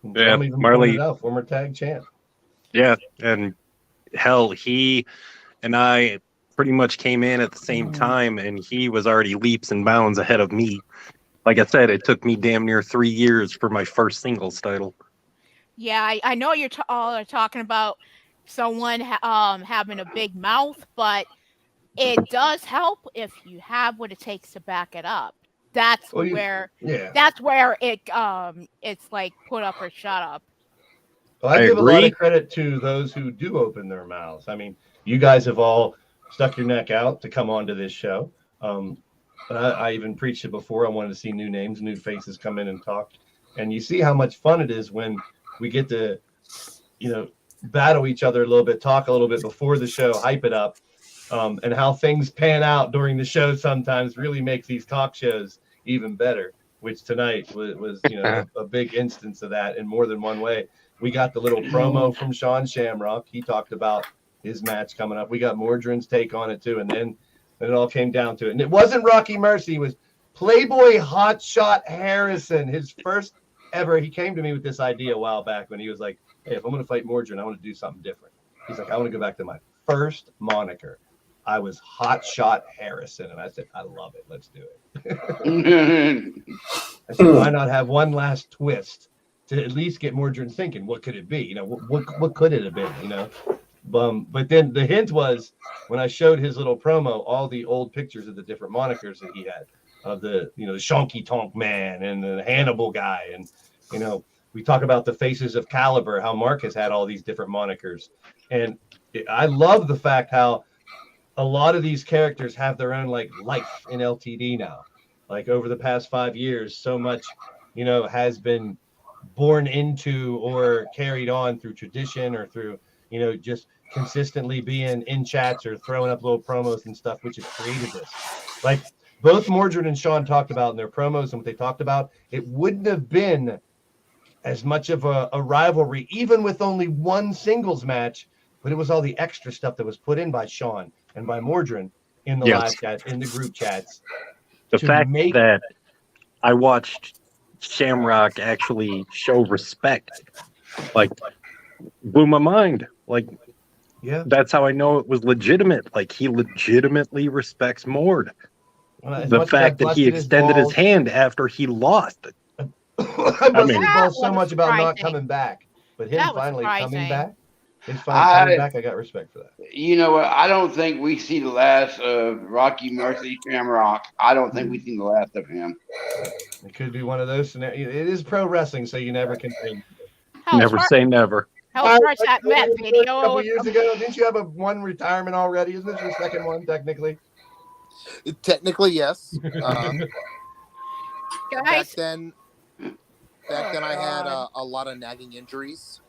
Yeah, Some even Marley. pointed out, former tag champ. Yeah, and hell, he and I pretty much came in at the same time, and he was already leaps and bounds ahead of me. Like I said, it took me damn near 3 years for my first singles title. Yeah, I know you're all are talking about someone having a big mouth, but it does help if you have what it takes to back it up. That's where it's like put up or shut up. Well, I give a lot of credit to those who do open their mouths. I mean, you guys have all stuck your neck out to come onto this show. I even preached it before. I wanted to see new names, new faces come in and talk. And you see how much fun it is when we get to, battle each other a little bit, talk a little bit before the show, hype it up, and how things pan out during the show sometimes really makes these talk shows even better, which tonight was a big instance of that in more than one way. We got the little promo from Sean Shamrock. He talked about his match coming up. We got Mordred's take on it too, and then it all came down to it. And it wasn't Rocky Mercy. It was Playboy Hotshot Harrison, his first ever. He came to me with this idea a while back when he was like, hey, if I'm going to fight Mordred, I want to do something different. He's like, I want to go back to my first moniker. I was Hotshot Harrison. And I said, I love it. Let's do it. I said, why not have one last twist to at least get Mordred thinking, what could it be? What could it have been? But then the hint was when I showed his little promo, all the old pictures of the different monikers that he had, of the the Shonky Tonk Man and the Hannibal guy, and we talk about the faces of Caliber, how Mark has had all these different monikers, and I love the fact how a lot of these characters have their own life in LTD now. Like over the past 5 years, so much has been born into or carried on through tradition or through just consistently being in chats or throwing up little promos and stuff, which has created this. Like both Mordred and Sean talked about in their promos and what they talked about, it wouldn't have been as much of a rivalry, even with only one singles match, but it was all the extra stuff that was put in by Sean and by Mordred in the live chat, in the group chats. The fact that I watched Shamrock actually show respect, like, blew my mind. Like, yeah, that's how I know it was legitimate. Like, he legitimately respects Mord. The fact that he extended his hand after he lost. I mean, so much about not coming back, but him finally coming back. His finally coming back, I got respect for that. You know what? I don't think we see the last of Rocky Mercy Shamrock. I don't think we see the last of him. It could be one of those scenarios. It is pro wrestling, so you never can say. Never say never. How much that Matt video? A couple years ago, didn't you have one retirement already? Isn't this your second one, technically? Technically, yes. Guys, back then I had a lot of nagging injuries,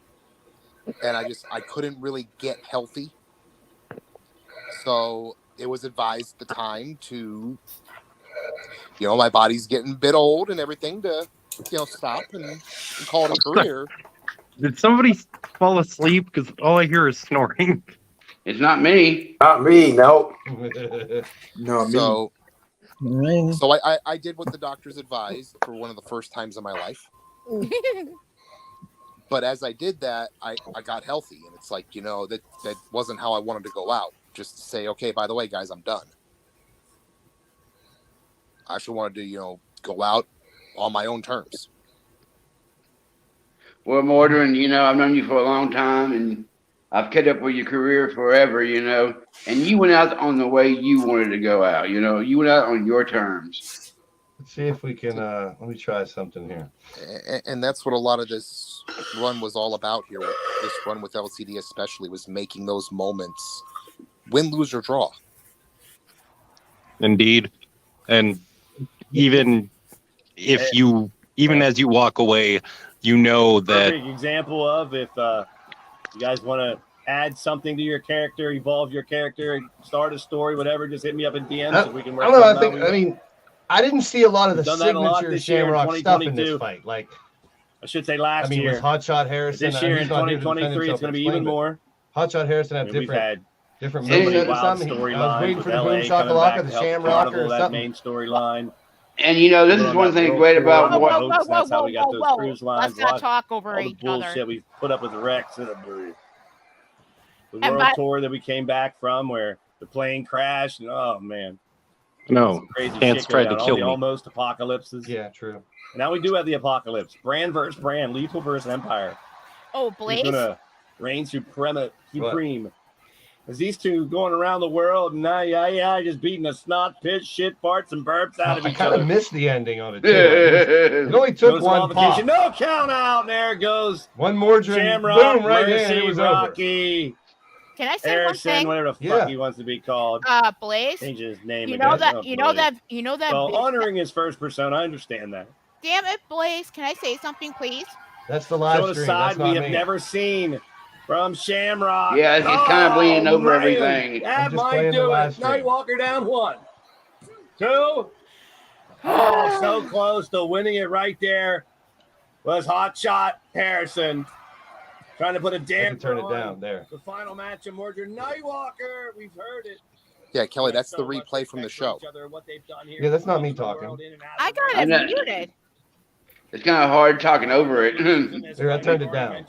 and I couldn't really get healthy. So it was advised at the time to, my body's getting a bit old and everything, to, stop and call it a career. Did somebody fall asleep? Because all I hear is snoring. It's not me. Not me, no. No, So I did what the doctors advised for one of the first times in my life. But as I did that, I got healthy, and it's like, that wasn't how I wanted to go out. Just to say, okay, by the way, guys, I'm done. I actually wanted to, go out on my own terms. Well, Mordred, I've known you for a long time, and I've kept up with your career forever, and you went out on the way you wanted to go out, you went out on your terms. Let's see if we can, let me try something here. And that's what a lot of this run was all about here. This run with LCD especially was making those moments win, lose, or draw. Indeed. And even as you walk away, that perfect example of if you guys want to add something to your character, evolve your character, start a story, whatever, just hit me up in DMs so we can work. I didn't see a lot of the signature Shamrock stuff in this fight. Like, I should say last year. With Hotshot Harrison. This year in 2023, it's going to be even more. Hotshot Harrison have different Different So many moveset or wild something. I was storylines waiting with for the boom LA coming back shakalaka, to the help the shamrocker, carnival, or that something. main storyline. And you know, this is Doing one that thing world great tour about on the what. boats. That's how we got those cruise lines. Let's not Watch talk over all the each other. bullshit we put up with Rex and the And world tour that we came back from, where the plane crashed, and oh man, No, some crazy Chance shit tried going to down. All kill the me. almost apocalypses. Yeah, true. Now we do have the apocalypse. Brand versus brand. Lethal versus Empire. Oh, Who's Blaze. gonna reign supreme? As these two going around the world and just beating the snot, piss, shit, farts, and burps out of I each kind other. of missed the ending on it too. It only took one pop. No count out. And there it goes. One more Shamrock, boom right Mercy, in, and it was Rocky. Can I say Harrison, one thing? whatever the fuck he wants to be called. Blaze. Changing his name. You again. know that. Oh, You know Blaze. that. You know that. Well, honoring his first persona, I understand that. Damn it, Blaze. Can I say something, please? That's the live Show a stream. side That's not we have me. never seen from Shamrock. Yeah, he's kind of bleeding over man. everything. That just might playing the do live it. stream. Nightwalker down 1, 2. Oh, so close to winning it right there. Was Hot Shot Harrison trying to put a I can damper turn it on down there. the final match of Mordred Nightwalker. We've heard it. Yeah, Kelly, that's the replay from the show. Yeah, that's not me talking. I got I'm it not- muted. It's kind of hard talking over it. Here, I turned it down.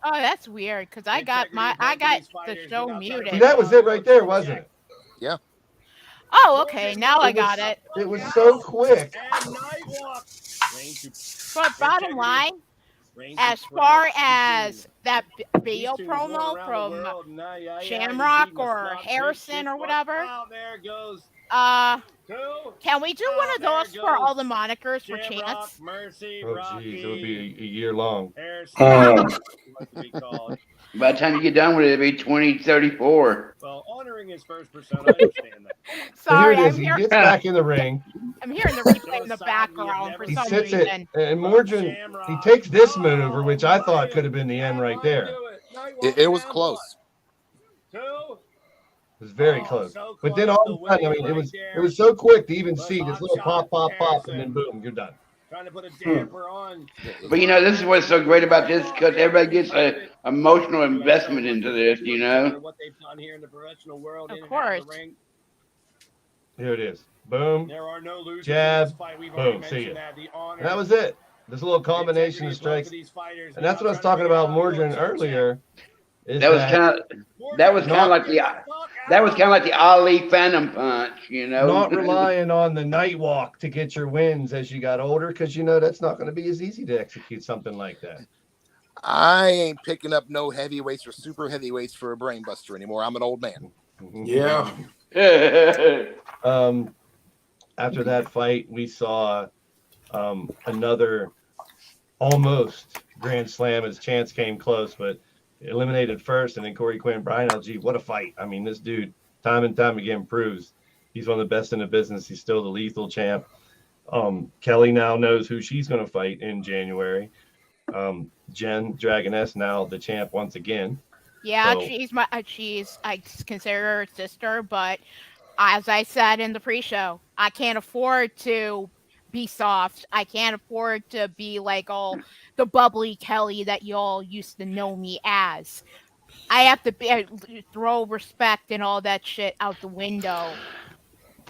Oh, that's weird because I got the show See, muted. that was it right there, wasn't it? Yeah. Oh, okay. Now I got it. It was so quick. But bottom line, as far as that video promo from Shamrock or Harrison or whatever, can we do one of those for all the monikers for Chance? Oh, geez, it would be a year long. By the time you get done with it, it'll be 2034. Well, honoring his first persona, I understand that. So Sorry, here it is. I'm He here. gets back in the ring. I'm hearing the replay in the background for He some sits reason. it, and Mordred, he takes this maneuver, which I thought could have been the end right there. It was close. It was very close. But then all of a sudden, I mean, it was so quick to even see this little pop, pop, pop, and then boom, you're done. Trying to put a damper on. But you know, this is what's so great about this because everybody gets an emotional investment into this, you know? What they've done here in the professional world. Of course. Here it is. Boom. There are no losers Jab. in this fight. We've already Boom. See mentioned ya. that. The honor, And that was it. This little combination of strikes. And that's what I was talking about Mordred earlier. That was kind of like the Ali Phantom Punch, you know. Not relying on the night walk to get your wins as you got older, because you know that's not going to be as easy to execute something like that. I ain't picking up no heavyweights or super heavyweights for a brainbuster anymore. I'm an old man. Yeah. After that fight, we saw another almost Grand Slam as Chance came close, but eliminated first, and then Corey Quinn, Brian LG. What a fight. I mean, this dude time and time again proves he's one of the best in the business. He's still the lethal champ. Kelly now knows who she's going to fight in January. Jen Dragoness now the champ once again. Yeah, So- I consider her a sister, but as I said in the pre-show, I can't afford to be soft. I can't afford to be like all the bubbly Kelly that y'all used to know me as. I have to throw respect and all that shit out the window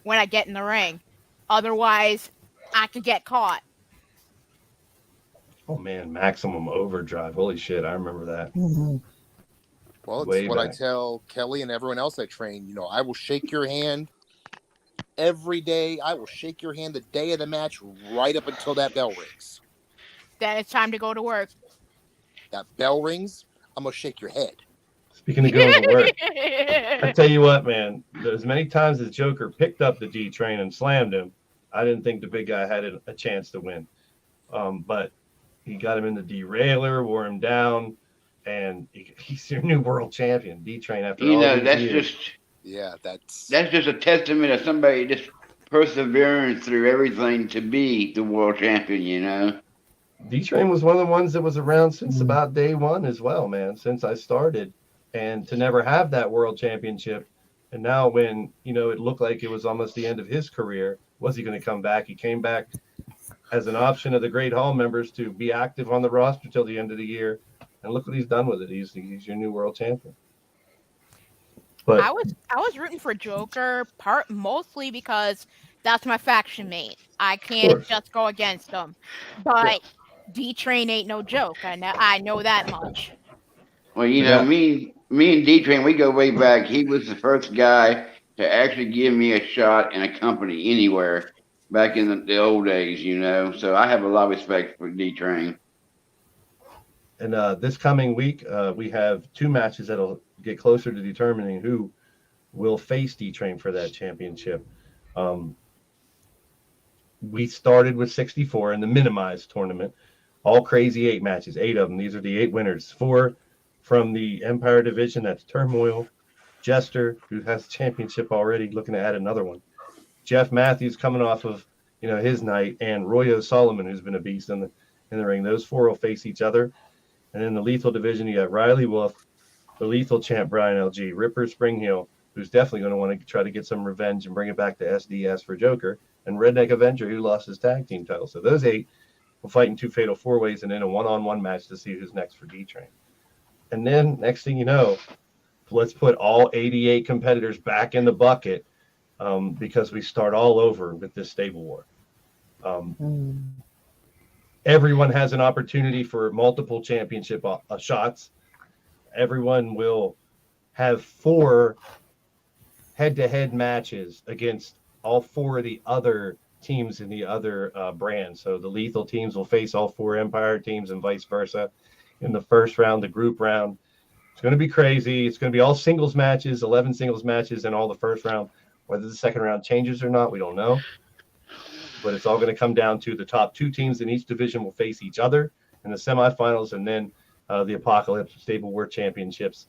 when I get in the ring. Otherwise, I could get caught. Oh man, Maximum Overdrive. Holy shit, I remember that. Well, it's Way what I back. tell Kelly and everyone else I train. You know, I will shake your hand every day. I will shake your hand the day of the match right up until that bell rings. Then it's time to go to work. That bell rings, I'm going to shake your head. Speaking of going to work, I tell you what, man, as many times as Joker picked up the D train and slammed him, I didn't think the big guy had a chance to win. But he got him in the derailleur, wore him down, and he's your new world champion, D Train. After You all know, these that's years. just Yeah, that's just a testament of somebody just persevering through everything to be the world champion, you know. D Train was one of the ones that was around since about day one as well, man, since I started. And to never have that world championship, and now when, you know, it looked like it was almost the end of his career, was he going to come back? He came back as an option of the Great Hall members to be active on the roster till the end of the year. And look what he's done with it. He's your new world champion. But I was rooting for Joker mostly because that's my faction mate. I can't course. just go against him. Yeah. But D Train ain't no joke. I know that much. Well, you But know, now, me and D Train, we go way back. He was the first guy to actually give me a shot in a company anywhere back in the old days, you know. So I have a lot of respect for D Train. and this coming week, we have 2 matches that'll get closer to determining who will face D-Train for that championship. Um, we started with 64 in the minimized tournament, all crazy 8 matches, 8 of them. These are the 8 winners. 4 from the Empire division. That's Turmoil, Jester, who has the championship already, looking to add another one. Jeff Matthews coming off of his night, and Royo Solomon, who's been a beast in the ring. Those 4 will face each other. And in the lethal division, you got Riley Wolf, the lethal champ Brian LG, Ripper Springheel, who's definitely going to want to try to get some revenge and bring it back to SDS for Joker, and Redneck Avenger, who lost his tag team title. So those 8 will fight in 2 fatal 4-ways and in a one-on-one match to see who's next for D-Train. And then next thing you know, let's put all 88 competitors back in the bucket because we start all over with this stable war. Everyone has an opportunity for multiple championship shots. Everyone will have 4 head-to-head matches against all 4 of the other teams in the other brands. So the lethal teams will face all 4 Empire teams and vice versa in the first round, the group round. It's going to be crazy. It's going to be all singles matches, 11 singles matches in all the first round. Whether the second round changes or not, we don't know. But it's all going to come down to the top 2 teams in each division will face each other in the semifinals, and then the Apocalypse Stable War Championships.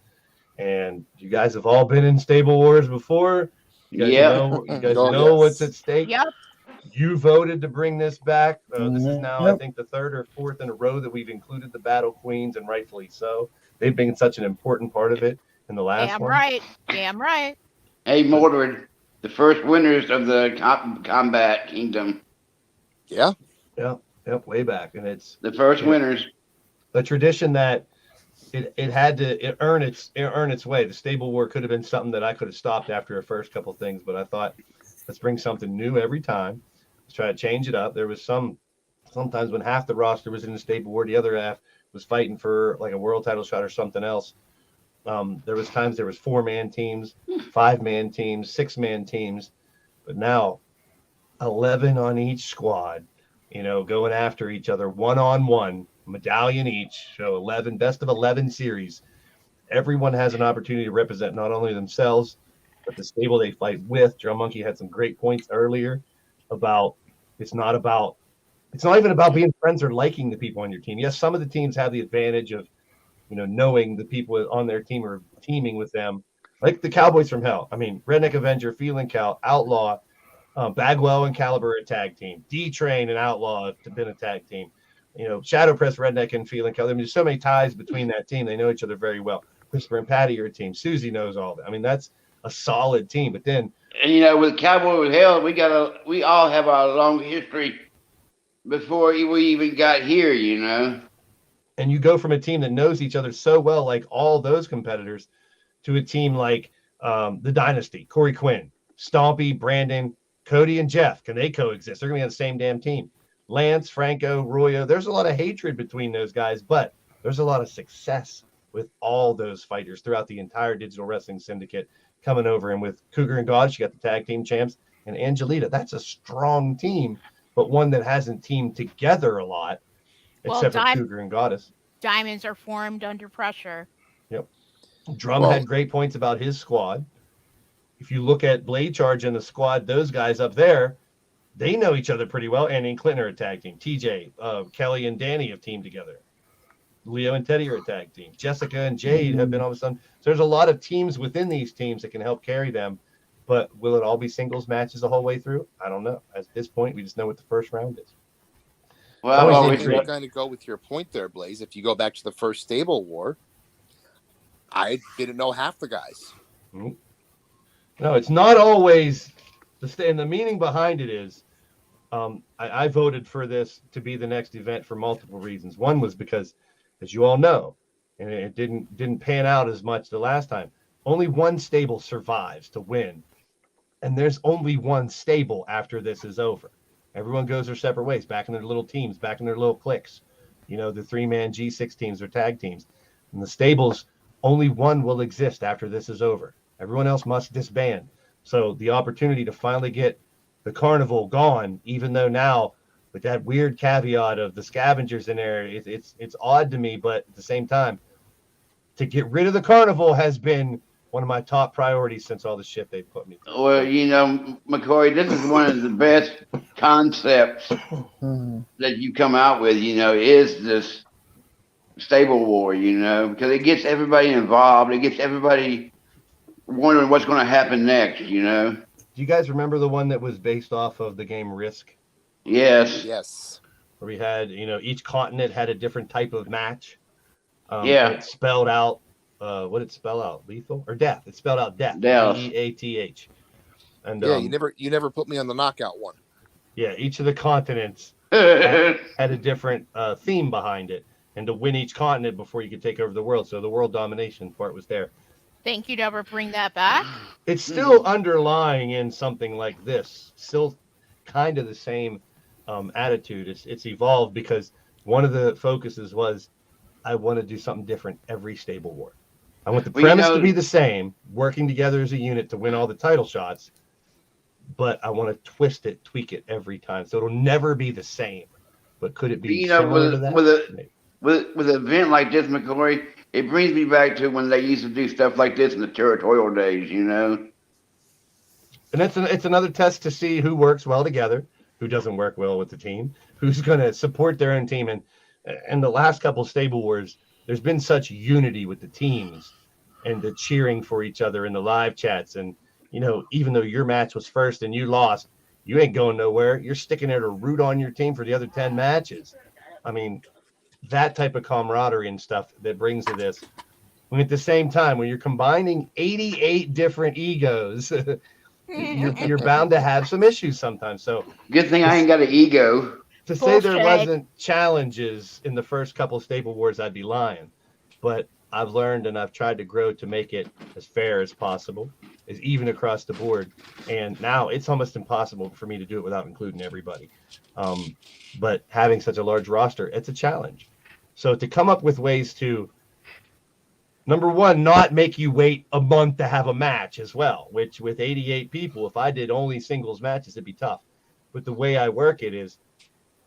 And you guys have all been in Stable Wars before. You guys know what's at stake. Yep. You voted to bring this back. This is now, I think, the 3rd or 4th in a row that we've included the Battle Queens, and rightfully so. They've been such an important part of it in the last Damn one. right. Damn right. Hey, Mordred, the first winners of the Combat Kingdom. Yeah. Yep, way back. And it's the first winners. A tradition that it had to earn its way. The Stable War could have been something that I could have stopped after the first couple of things, but I thought, let's bring something new every time. Let's try to change it up. There was sometimes when half the roster was in the Stable War, the other half was fighting for like a world title shot or something else. There was times there was 4-man teams, 5-man teams, 6-man teams, but now 11 on each squad, going after each other one-on-one, medallion each. So 11, best of 11 series. Everyone has an opportunity to represent not only themselves, but the stable they fight with. Drum Monkey had some great points earlier about it's not even about being friends or liking the people on your team. Yes, some of the teams have the advantage of, knowing the people on their team or teaming with them, like the Cowboys from Hell. I mean, Redneck Avenger, Feeling Cal, Outlaw, Bagwell and Caliber a tag team, D-Train and Outlaw have been a tag team. Shadow Press, Redneck and Feeling Cal. I mean, there's so many ties between that team. They know each other very well. Christopher and Patty are a team. Susie knows all that. I mean, that's a solid team. But then, and with Cowboy with Hell, we all have our long history before we even got here. And you go from a team that knows each other so well, like all those competitors, to a team like the Dynasty, Corey Quinn, Stompy, Brandon, Cody, and Jeff. Can they coexist? They're going to be on the same damn team. Lance, Franco, Royo. There's a lot of hatred between those guys, but there's a lot of success with all those fighters throughout the entire digital wrestling syndicate coming over. And with Cougar and Goddess, you got the tag team champs and Angelita. That's a strong team, but one that hasn't teamed together a lot, except for Cougar and Goddess. Diamonds are formed under pressure. Yep. Drum had great points about his squad. If you look at Blade Charge and the squad, those guys up there, they know each other pretty well. Annie and Clinton are a tag team. TJ, Kelly and Danny have teamed together. Leo and Teddy are a tag team. Jessica and Jade have been all of a sudden. So there's a lot of teams within these teams that can help carry them. But will it all be singles matches the whole way through? I don't know. At this point, we just know what the first round is. Well, we can kind of go with your point there, Blaze. If you go back to the first Stable War, I didn't know half the guys. Mm-hmm. No, it's not always and the meaning behind it is I voted for this to be the next event for multiple reasons. One was because, as you all know, and it didn't pan out as much the last time, only one stable survives to win. And there's only one stable after this is over. Everyone goes their separate ways, back in their little teams, back in their little cliques. You know, the 3-man G6 teams or tag teams. And the stables, only one will exist after this is over. Everyone else must disband. So the opportunity to finally get the carnival gone, even though now with that weird caveat of the scavengers in there, it's odd to me, but at the same time, to get rid of the carnival has been one of my top priorities since all the shit they put me through. Well, you know, McCoy, this is one of the best concepts that you come out with, you know, is this stable war, you know, because it gets everybody involved. It gets everybody wondering what's going to happen next, you know. Do you guys remember the one that was based off of the game Risk? Yes. Yes. Where we had, you know, each continent had a different type of match. Yeah. It spelled out, what did it spell out? Lethal or death? It spelled out death. Death. DEATH. And Yeah, you never put me on the knockout one. yeah, each of the continents had a different theme behind it, and to win each continent before you could take over the world. So the world domination part was there. Thank you, Deborah. Bring that back. It's still underlying in something like this. Still kind of the same attitude. It's evolved because one of the focuses was I want to do something different every stable war. I want the premise to be the same, working together as a unit to win all the title shots, but I want to twist it, tweak it every time. So it'll never be the same. But could it be similar to that? With an event like this, McCoy, it brings me back to when they used to do stuff like this in the territorial days, you know? And it's another test to see who works well together, who doesn't work well with the team, who's going to support their own team. And the last couple stable wars, there's been such unity with the teams and the cheering for each other in the live chats. And, you know, even though your match was first and you lost, you ain't going nowhere. You're sticking there to root on your team for the other 10 matches. I mean, that type of camaraderie and stuff that brings to this. And at the same time, when you're combining 88 different egos, you're bound to have some issues sometimes. So good thing I ain't got an ego. To say there wasn't challenges in the first couple of stable wars, I'd be lying. But I've learned and I've tried to grow to make it as fair as possible, as even across the board. And now it's almost impossible for me to do it without including everybody. But having such a large roster, it's a challenge. So to come up with ways to, number one, not make you wait a month to have a match as well, which with 88 people, if I did only singles matches, it'd be tough. But the way I work it is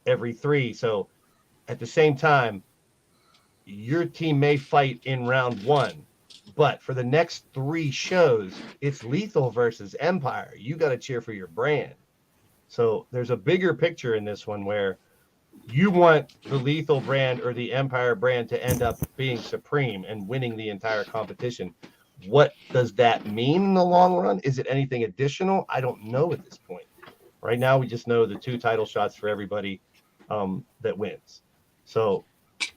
every 3. So at the same time, your team may fight in round 1, but for the next 3 shows, it's Lethal versus Empire. You got to cheer for your brand. So there's a bigger picture in this one where you want the Lethal brand or the Empire brand to end up being supreme and winning the entire competition. What does that mean in the long run? Is it anything additional? I don't know at this point. Right now, we just know the 2 title shots for everybody that wins. So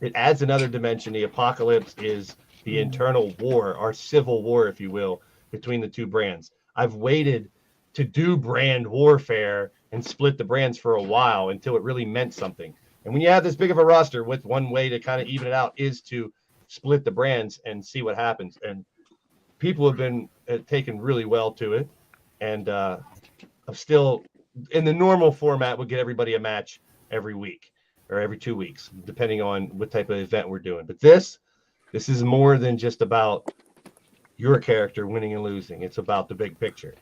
it adds another dimension. The apocalypse is the internal war, our civil war, if you will, between the 2 brands. I've waited to do brand warfare and split the brands for a while until it really meant something. And when you have this big of a roster, with one way to kind of even it out is to split the brands and see what happens. And people have been taken really well to it. And I'm still, in the normal format, would get everybody a match every week or every 2 weeks, depending on what type of event we're doing. But this is more than just about your character winning and losing. It's about the big picture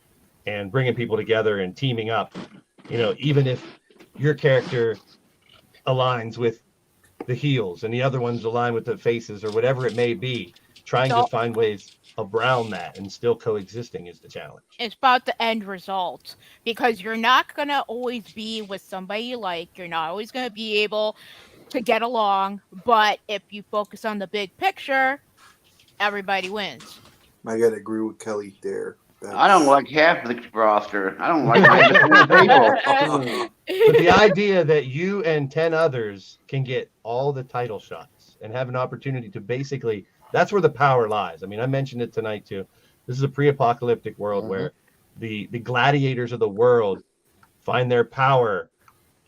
and bringing people together and teaming up. You know, even if your character aligns with the heels and the other ones align with the faces or whatever it may be, trying to find ways around that and still coexisting is the challenge. It's about the end result, because you're not going to always be with somebody you like. You're not always going to be able to get along. But if you focus on the big picture, everybody wins. I got to agree with Kelly there. I don't like half the roster. I don't like people. But the idea that you and 10 others can get all the title shots and have an opportunity to basically, that's where the power lies. I mean, I mentioned it tonight too. This is a pre-apocalyptic world where the gladiators of the world find their power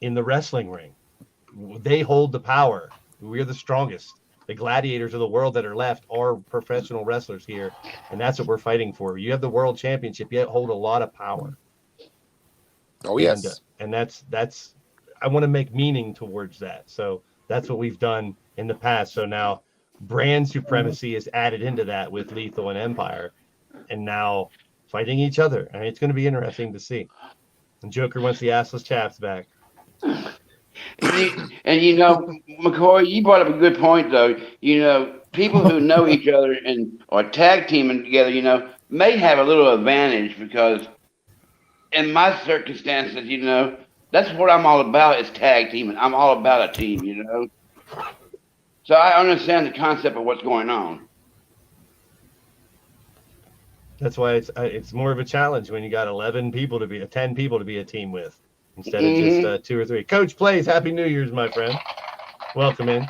in the wrestling ring. They hold the power. We're the strongest. the gladiators of the world that are left are professional wrestlers here, and that's what we're fighting for. You have the world championship, you hold a lot of power. Oh yes, and that's I want to make meaning towards that. So that's what we've done in the past. So now brand supremacy is added into that with Lethal and Empire, and now fighting each other. I mean, it's going to be interesting to see. And Joker wants the assless chaps back. And you know, McCoy, you brought up a good point though. You know, people who know each other and are tag teaming together, you know, may have a little advantage because in my circumstances, you know, that's what I'm all about is tag teaming. I'm all about a team, you know. So I understand the concept of what's going on. That's why it's more of a challenge when you got 10 people to be a team with instead of just 2 or 3. Coach Blaised, Happy New Year's, my friend. Welcome in.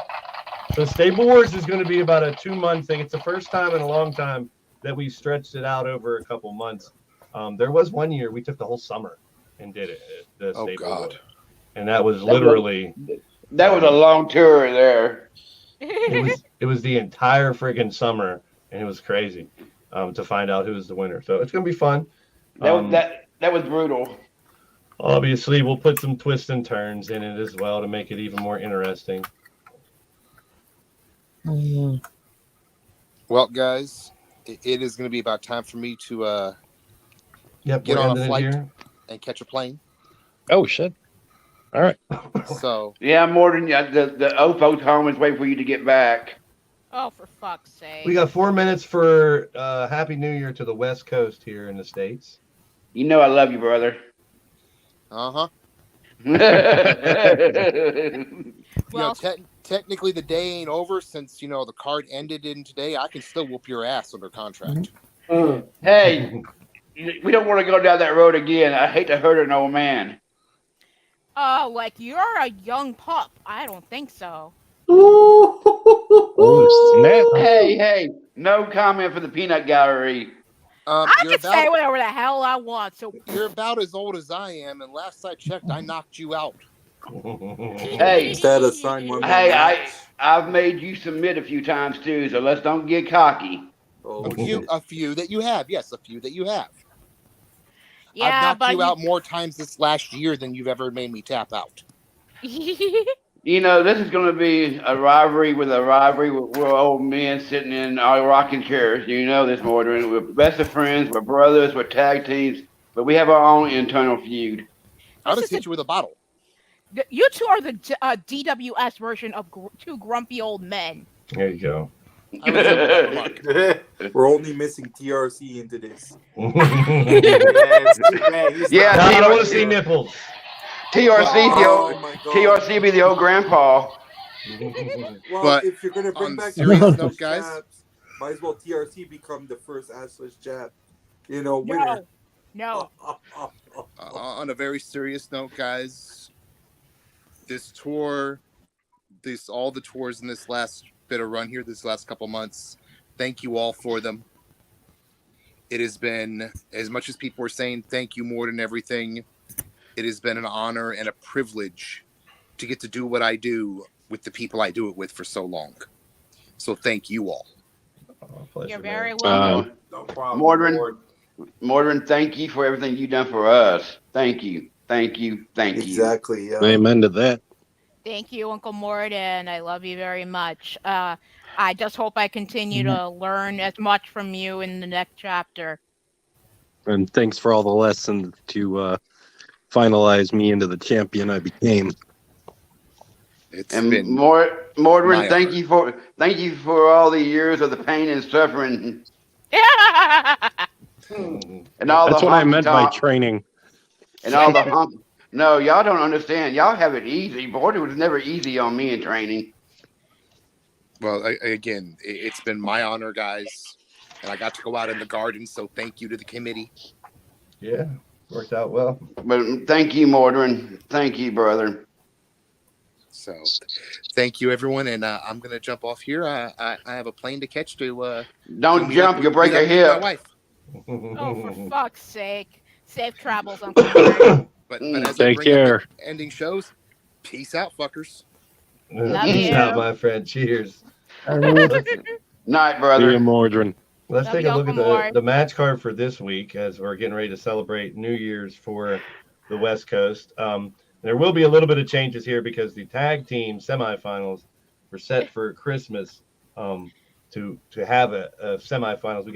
So Stable Wars is going to be about a 2-month thing. It's the first time in a long time that we've stretched it out over a couple months. There was one year we took the whole summer and did it. The Stable Wars. And that was literally that was a long tour there. It was the entire friggin' summer, and it was crazy to find out who was the winner. So it's gonna be fun. That was brutal. Obviously, we'll put some twists and turns in it as well to make it even more interesting. Well, guys, it is going to be about time for me to get on a flight and catch a plane. Oh shit! All right. So yeah, Morton, the OFO's home is waiting for you to get back. Oh, for fuck's sake! We got 4 minutes for Happy New Year to the West Coast here in the States. You know I love you, brother. Uh-huh. Well, technically the day ain't over since, you know, the card ended in today. I can still whoop your ass under contract. Hey, we don't want to go down that road again. I hate to hurt an old man. Like you're a young pup. I don't think so. Oh, snap. Hey, no comment for the peanut gallery. I can say whatever the hell I want. So you're about as old as I am, and last I checked, I knocked you out. Hey, Is that a sign? I've made you submit a few times too, so let's don't get cocky. A few that you have, yes, a few that you have. Yeah, I've knocked you out more times this last year than you've ever made me tap out. You know, this is going to be a rivalry. We're old men sitting in our rocking chairs. You know this, Mordrin. We're best of friends. We're brothers. We're tag teams. But we have our own internal feud. I'll just hit you with a bottle. You two are the DWS version of two grumpy old men. There you go. We're only missing TRC into this. Yeah, I don't want to see nipples. TRC be the old grandpa. Well, But if you're gonna bring back serious note, guys, chaps, might as well TRC become the first assless chap. You know, winner. No. On a very serious note, guys, this tour, all the tours in this last bit of run here, this last couple months, thank you all for them. It has been, as much as people were saying thank you more than everything, it has been an honor and a privilege to get to do what I do with the people I do it with for so long. So thank you all. You're very welcome. No problem. Mordrin, thank you for everything you've done for us. Thank you. Exactly. Yeah. Amen to that. Thank you, Uncle Morden. I love you very much. I just hope I continue to learn as much from you in the next chapter. And thanks for all the lessons to finalize me into the champion I became. Mordrin, thank you for all the years of the pain and suffering. And all That's what I meant by training. And all the hump. No, y'all don't understand. Y'all have it easy. Mordrin was never easy on me in training. Well, again, it's been my honor, guys. And I got to go out in the garden, so thank you to the committee. Yeah, worked out well. But thank you, Mordrin. Thank you, brother. So, thank you, everyone. And I'm going to jump off here. I have a plane to catch to... Don't jump. You'll break your hip. My wife. Oh, for fuck's sake. Safe travels, Uncle Morden. But as Take care. Ending shows, peace out, fuckers. Love Peace you. out, my friend. Cheers. Night, See brother. you, Mordrin. Let's Love take you, a look Uncle at Mort. the match card for this week as we're getting ready to celebrate New Year's for the West Coast. There will be a little bit of changes here because the tag team semifinals were set for Christmas to have a semifinals. We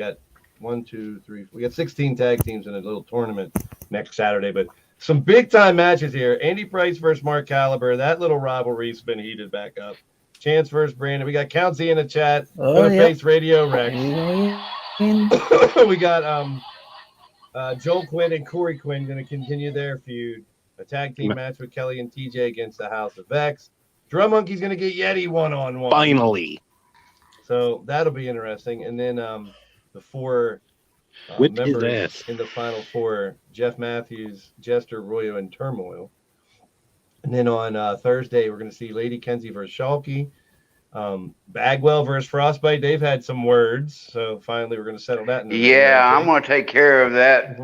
got 16 tag teams in a little tournament next Saturday, but some big time matches here. Andy Price versus Mark Caliber. That little rivalry's been heated back up. Chance versus Brandon. We got Count Z in the chat. Face Radio Rex. We got Joel Quinn and Corey Quinn going to continue their feud. A tag team match with Kelly and TJ against the House of X. Drum Monkey's going to get Yeti one-on-one. Finally. So that'll be interesting. And then the four Whip his members ass. in the final four, Jeff Matthews, Jester, Royo, and Turmoil. And then on Thursday, we're going to see Lady Kenzie versus Shalky. Bagwell versus Frostbite. They've had some words, so finally we're going to settle that. I'm going to take care of that.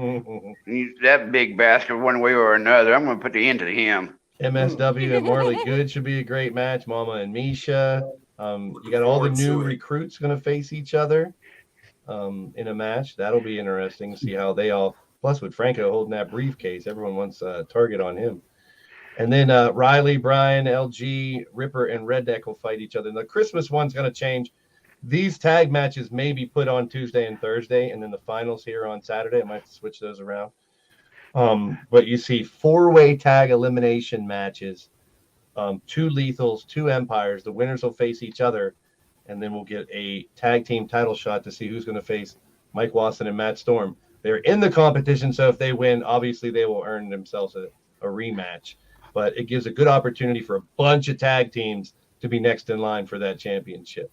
That big bastard, one way or another. I'm going to put the end to him. MSW and Marley Good should be a great match. Mama and Misha. You got all the new recruits going to face each other in a match. That'll be interesting. See how they all. Plus, with Franco holding that briefcase, everyone wants a target on him. And then Riley, Brian, LG, Ripper, and Redneck will fight each other. And the Christmas one's going to change. These tag matches may be put on Tuesday and Thursday, and then the finals here on Saturday. I might have to switch those around. But you see four-way tag elimination matches, two Lethals, two Empires. The winners will face each other, and then we'll get a tag team title shot to see who's going to face Mike Watson and Matt Storm. They're in the competition, so if they win, obviously they will earn themselves a rematch. But it gives a good opportunity for a bunch of tag teams to be next in line for that championship.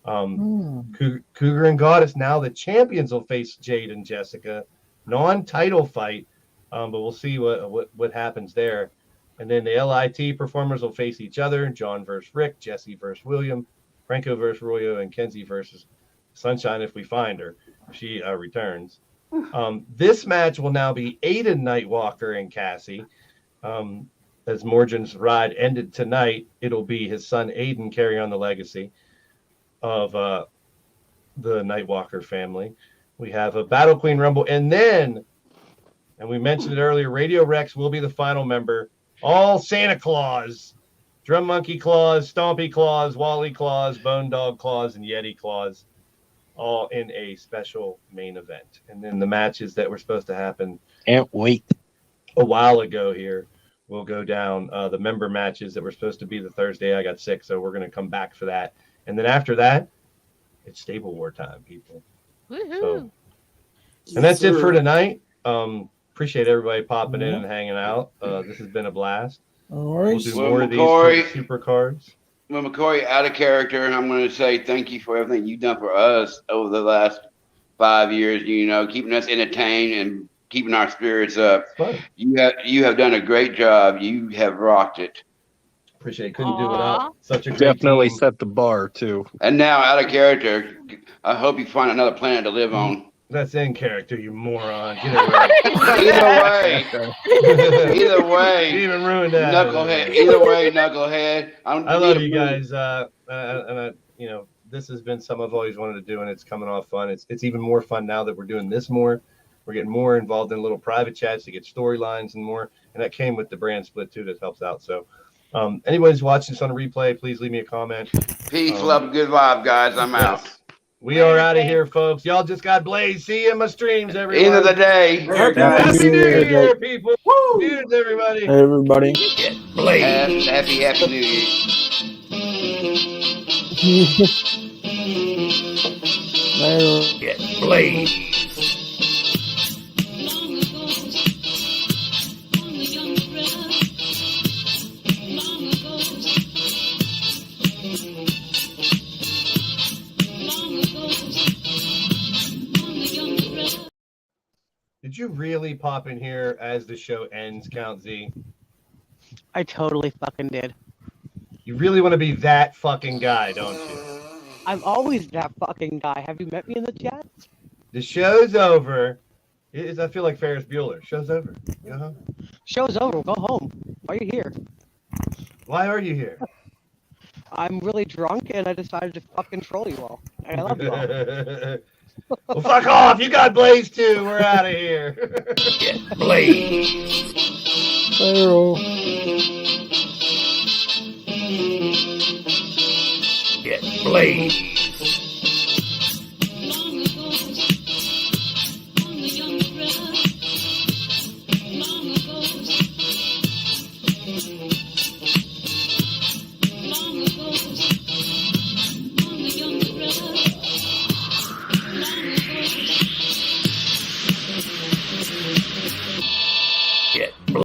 Cougar and Goddess, now the champions, will face Jade and Jessica. Non-title fight, but we'll see what happens there. And then the LIT performers will face each other. John versus Rick, Jesse versus William, Franco versus Royo, and Kenzie versus Sunshine if we find her, if she returns. This match will now be Aiden Nightwalker and Cassie. As Morgan's ride ended tonight, it'll be his son Aiden carry on the legacy of the Nightwalker family. We have a Battle Queen Rumble, and we mentioned it earlier, Radio Rex will be the final member. All Santa Claus, Drum Monkey Claus, Stompy Claus, Wally Claus, Bone Dog Claus, and Yeti Claus, all in a special main event. And then the matches that were supposed to happen can't wait a while ago here will go down. The member matches that were supposed to be the Thursday, I got sick, so we're going to come back for that. And then after that, it's Stable War time, people. So, and that's it for tonight. Appreciate everybody popping in and hanging out. This has been a blast. We'll do more of these super cards. Well, McCoy, out of character, I'm going to say thank you for everything you've done for us over the last 5 years, keeping us entertained and keeping our spirits up. You have done a great job. You have rocked it. Appreciate it. Couldn't do without such a great Definitely team. set the bar too. And now, out of character, I hope you find another planet to live on. That's in character, you moron. Get it right. Either way. You even ruined that. Knucklehead. Either way, knucklehead. I love you guys. And this has been something I've always wanted to do, and it's coming off fun. It's even more fun now that we're doing this more. We're getting more involved in little private chats to get storylines and more. And that came with the brand split too. That helps out. So anybody's watching this on a replay, please leave me a comment. Peace, love, good vibe, guys. I'm out. We are out of here, folks. Y'all just got Blaised. See you in my streams, everybody. End of the day. Happy New Year, people. Woo! Cheers, everybody. Hey, everybody. Blaised. Happy New Year. Get Blaised. Did you really pop in here as the show ends, Count Z? I totally fucking did. You really want to be that fucking guy, don't you? I'm always that fucking guy. Have you met me in the chat? The show's over. I feel like Ferris Bueller. Show's over. Go home. Show's over. Go home. Why are you here? Why are you here? I'm really drunk and I decided to fucking troll you all. I love you all. Well, fuck off. You got Blaised too. We're out of here. Get Blaised. Get Blaised.